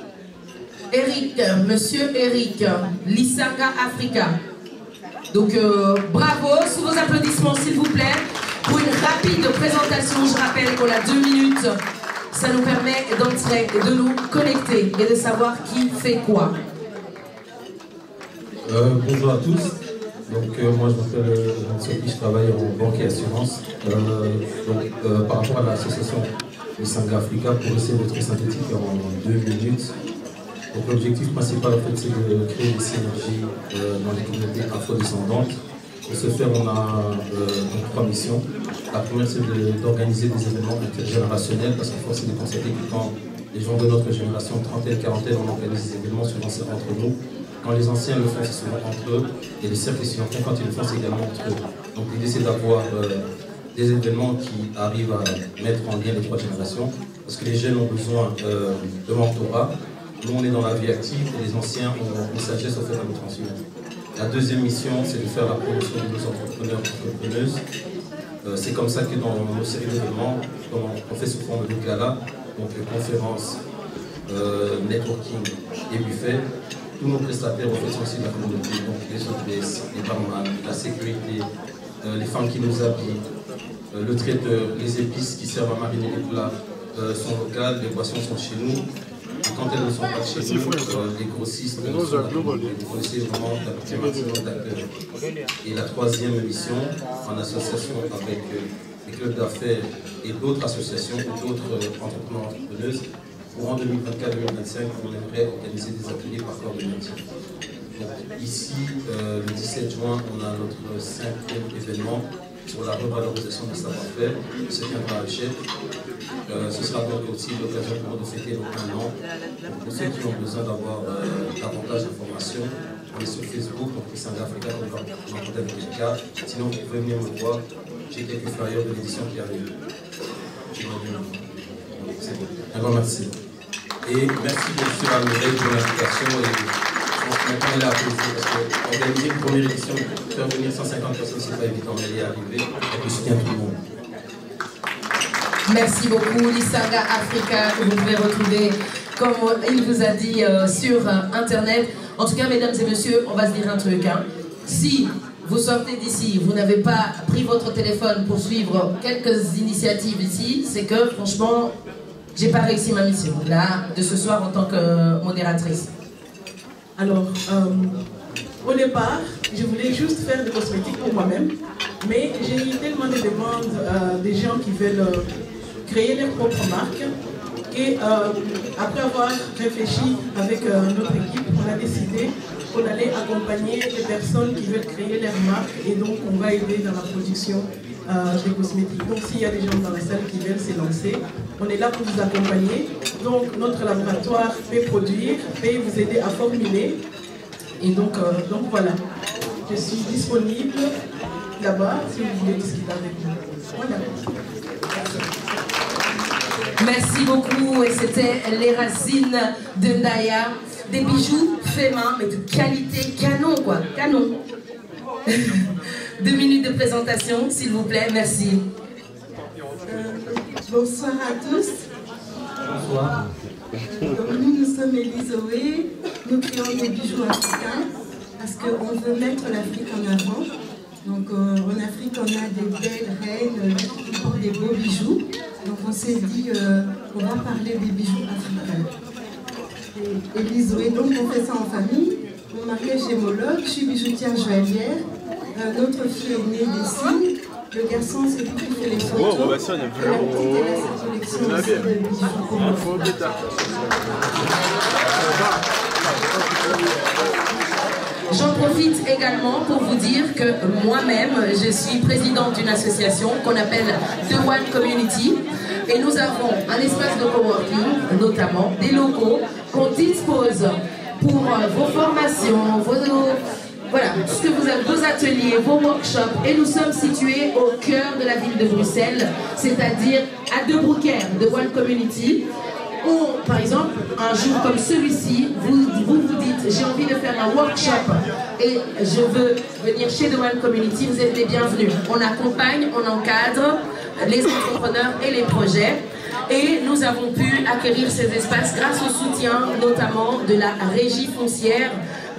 [SPEAKER 1] Eric, monsieur Eric. Lisanga Africa. Donc, bravo, sous vos applaudissements, s'il vous plaît. Pour une rapide présentation, je rappelle qu'on a 2 minutes. Ça nous permet d'entrer et de nous connecter et de savoir qui fait quoi.
[SPEAKER 12] Bonjour à tous. Donc moi je m'appelle Sophie, je travaille en banque et assurance. Par rapport à l'association Lisanga Africa, pour essayer d'être synthétique en 2 minutes. Donc l'objectif principal en fait c'est de créer des synergies dans les communautés afrodescendantes. Pour ce faire, on a 3 missions. La première, c'est d'organiser des événements intergénérationnels, parce qu'il faut aussi constater que quand les gens de notre génération, trentaine, quarantaine, on organise des événements, souvent c'est entre nous. Quand les anciens le font, c'est souvent entre eux. Et les cercles étudiantins, quand ils le font, c'est également entre eux. Donc l'idée, c'est d'avoir des événements qui arrivent à mettre en lien les 3 générations, parce que les jeunes ont besoin de mentorat. Nous, on est dans la vie active, et les anciens ont une sagesse offerte à nous transmettre. La deuxième mission, c'est de faire la promotion de nos entrepreneurs et entrepreneuses. C'est comme ça que dans nos séries d'événements, on fait sous forme de gala, donc conférences, networking et buffet. Tous nos prestataires sont aussi de la communauté, donc les hôtesses, les barman, la sécurité, les femmes qui nous habillent, le traiteur, les épices qui servent à mariner les plats sont locales, les boissons sont chez nous. Et quand elles ne sont pas chez nous, les grossistes sont là. Vous connaissez vraiment un maximum d'acteurs. Et la 3e mission, en association avec les clubs d'affaires et d'autres associations ou d'autres entrepreneurs entrepreneuses, pour en 2024-2025, on aimerait organiser des ateliers par corps de métier. Donc ici, le 17 juin, on a notre 5e événement sur la revalorisation des savoir-faire, qui se tiendra à Alger. Ce sera donc aussi l'occasion pour nous de fêter nos 1 an. Pour ceux qui ont besoin d'avoir davantage d'informations, on est sur Facebook, donc Lisanga Africa, on va rencontrer avec les cas. Sinon, vous pouvez venir me voir, j'ai quelques flyers de l'édition qui arrivent. C'est bon. Un grand merci. Et merci bien sûr à Mireille pour l'invitation. Maintenant, elle a apprécié parce qu'organiser une première édition, faire venir 150 personnes, c'est pas évident, mais elle est arrivée, elle peut soutenir tout le monde.
[SPEAKER 1] Merci beaucoup, Lisanga Africa, que vous pouvez retrouver, comme il vous a dit, sur Internet. En tout cas, mesdames et messieurs, on va se dire un truc. Hein. Si vous sortez d'ici, vous n'avez pas pris votre téléphone pour suivre quelques initiatives ici, c'est que, franchement, j'ai pas réussi ma mission, là, de ce soir en tant que modératrice.
[SPEAKER 3] Alors, au départ, je voulais juste faire des cosmétiques pour moi-même, mais j'ai eu tellement de demandes des gens qui veulent créer leur propre marque. Et après avoir réfléchi avec notre équipe, on a décidé qu'on allait accompagner les personnes qui veulent créer leur marque et donc on va aider dans la production des cosmétiques. Donc s'il y a des gens dans la salle qui veulent se lancer, on est là pour vous accompagner. Donc notre laboratoire peut produire, peut vous aider à formuler. Et donc voilà, je suis disponible là-bas si vous voulez discuter avec nous. Voilà.
[SPEAKER 1] Merci beaucoup, et c'était les racines de Naya. Des bijoux faits main, mais de qualité canon quoi, canon. 2 minutes de présentation, s'il vous plaît, merci.
[SPEAKER 13] Bonsoir à tous.
[SPEAKER 12] Bonsoir.
[SPEAKER 13] Donc, nous sommes Elizoé, nous créons des bijoux africains parce qu'on veut mettre l'Afrique en avant. Donc en Afrique, on a des belles reines qui portent des beaux bijoux. Donc on s'est dit qu'on va parler des bijoux africains. Et Elizoé, donc on fait ça en famille. Mon mari est gémologue, je suis bijoutière joaillière. Notre fille est née d'ici. Le garçon, c'est lui qui fait les photos. Et la petite, elle a sa collection aussi de bijoux.
[SPEAKER 1] J'en profite également pour vous dire que moi-même, je suis présidente d'une association qu'on appelle The One Community. Et nous avons un espace de coworking, notamment des locaux qu'on dispose pour vos formations, voilà, ce que vous avez, vos ateliers, vos workshops, et nous sommes situés au cœur de la ville de Bruxelles, c'est-à-dire à De Broekère, de One Community, où, par exemple, un jour comme celui-ci, vous dites, j'ai envie de faire un workshop et je veux venir chez The One Community, vous êtes les bienvenus. On accompagne, on encadre les entrepreneurs et les projets. Et nous avons pu acquérir ces espaces grâce au soutien notamment de la régie foncière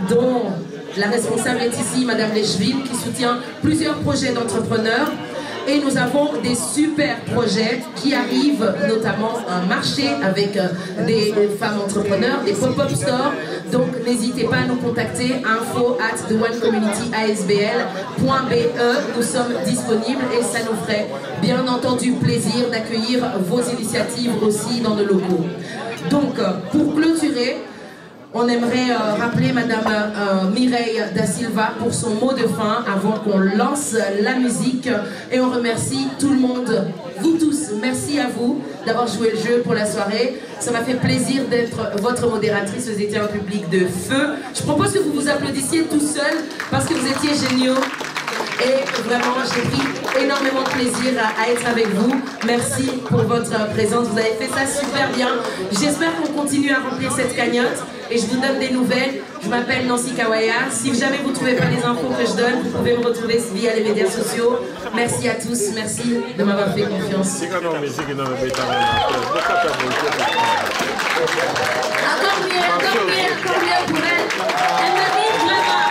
[SPEAKER 1] dont la responsable est ici, Madame Lecheville, qui soutient plusieurs projets d'entrepreneurs. Et nous avons des super projets qui arrivent, notamment un marché avec des femmes entrepreneurs, des pop-up stores. Donc n'hésitez pas à nous contacter, info@theonecommunityasbl.be. Nous sommes disponibles et ça nous ferait bien entendu plaisir d'accueillir vos initiatives aussi dans nos locaux. Donc pour clôturer, on aimerait rappeler Madame Mireille Da Silva pour son mot de fin avant qu'on lance la musique. Et on remercie tout le monde, vous tous. Merci à vous d'avoir joué le jeu pour la soirée. Ça m'a fait plaisir d'être votre modératrice. Vous étiez un public de feu. Je propose que vous vous applaudissiez tout seul parce que vous étiez géniaux. Et vraiment, j'ai pris énormément de plaisir à être avec vous. Merci pour votre présence. Vous avez fait ça super bien. J'espère qu'on continue à remplir cette cagnotte. Et je vous donne des nouvelles. Je m'appelle Nancy Kawaya. Si jamais vous ne trouvez pas les infos que je donne, vous pouvez me retrouver via les médias sociaux. Merci à tous. Merci de m'avoir fait confiance. Encore mieux pour elle. Elle m'a dit vraiment.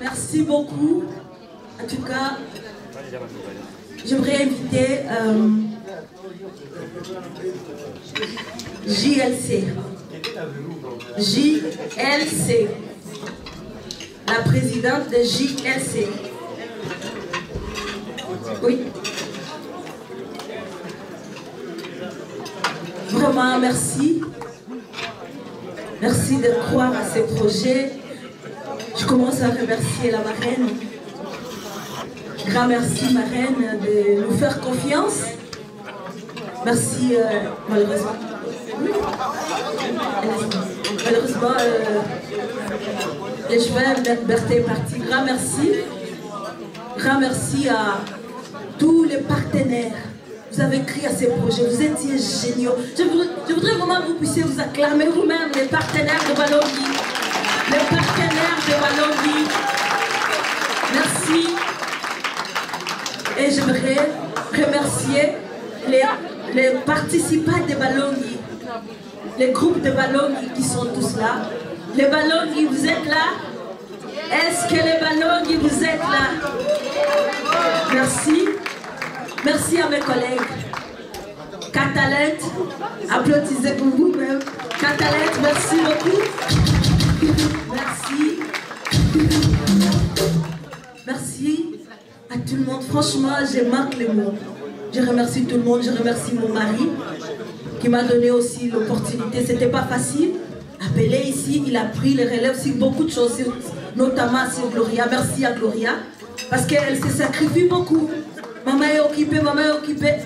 [SPEAKER 2] Merci beaucoup. En tout cas, j'aimerais inviter JLC. JLC. La présidente de JLC. Oui. Vraiment, merci. Merci de croire à ces projets. Je commence à remercier la marraine. Grand merci, marraine, de nous faire confiance. Merci, malheureusement. Malheureusement, les cheveux Berthe est parti. Grand merci. Grand merci à tous les partenaires. Vous avez écrit à ces projets, vous étiez géniaux. Je voudrais vraiment que vous puissiez vous acclamer vous-même, les partenaires de Wallonie. Les partenaires de Wallonie. Merci. Et j'aimerais remercier les participants de Wallonie, les groupes de Wallonie qui sont tous là. Les Wallonie, vous êtes là? Est-ce que les Wallonie, vous êtes là? Merci. Merci à mes collègues. Catalette, applaudissez pour vous-même. Catalette, merci beaucoup. Merci. Merci à tout le monde. Franchement, je manque les mots. Je remercie tout le monde. Je remercie mon mari qui m'a donné aussi l'opportunité. C'était pas facile. Appelé ici, il a pris le relève sur beaucoup de choses, notamment sur Gloria. Merci à Gloria parce qu'elle se sacrifie beaucoup. Maman est occupée,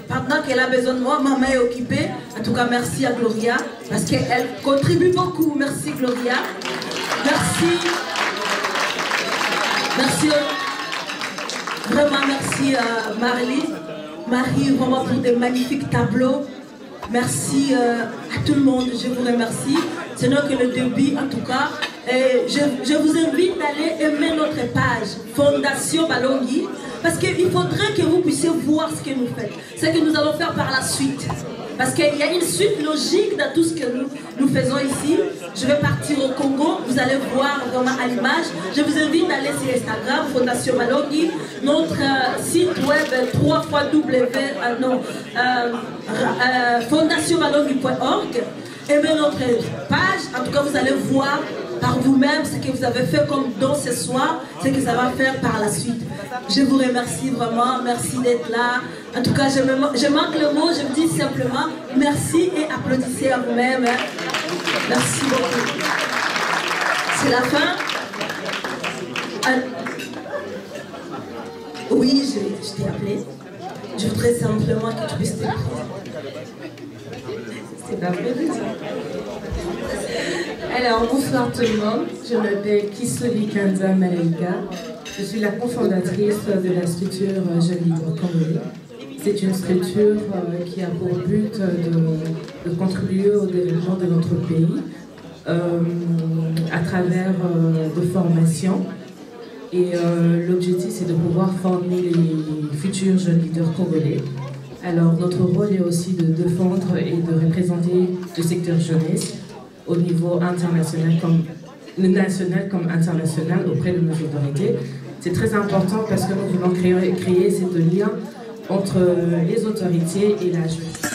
[SPEAKER 2] pendant qu'elle a besoin de moi, maman est occupée. En tout cas, merci à Gloria, parce qu'elle contribue beaucoup. Merci Gloria. Merci. Merci. Vraiment merci à Marie, vraiment pour des magnifiques tableaux. Merci à tout le monde, je vous remercie. Ce n'est que le début, en tout cas. Je vous invite d'aller aimer notre page Fondation Wallonie. Parce qu'il faudrait que vous puissiez voir ce que nous faisons, ce que nous allons faire par la suite. Parce qu'il y a une suite logique dans tout ce que nous faisons ici. Je vais partir au Congo, vous allez voir vraiment à l'image. Je vous invite à aller sur Instagram, Fondation Wallonie, notre site web fondationwallonie.org. Aimez notre page, en tout cas vous allez voir par vous-même ce que vous avez fait comme don ce soir, ce que ça va faire par la suite. Je vous remercie vraiment, merci d'être là. En tout cas, je manque le mot, je me dis simplement merci et applaudissez à vous-même. Merci beaucoup. C'est la fin. Oui, je t'ai appelé. Je voudrais simplement que tu puisses te présenter.
[SPEAKER 14] C'est pas prévu. Alors, bonsoir tout le monde. Je m'appelle Kisoli Kanza Malaika. Je suis la cofondatrice de la structure Jeunes Leaders Congolais. C'est une structure qui a pour but de contribuer au développement de notre pays à travers de formations. Et l'objectif, c'est de pouvoir former les futurs jeunes leaders congolais. Alors, notre rôle est aussi de défendre et de représenter le secteur jeunesse au niveau international, national comme international, auprès de nos autorités. C'est très important parce que nous voulons créer ce lien entre les autorités et la jeunesse.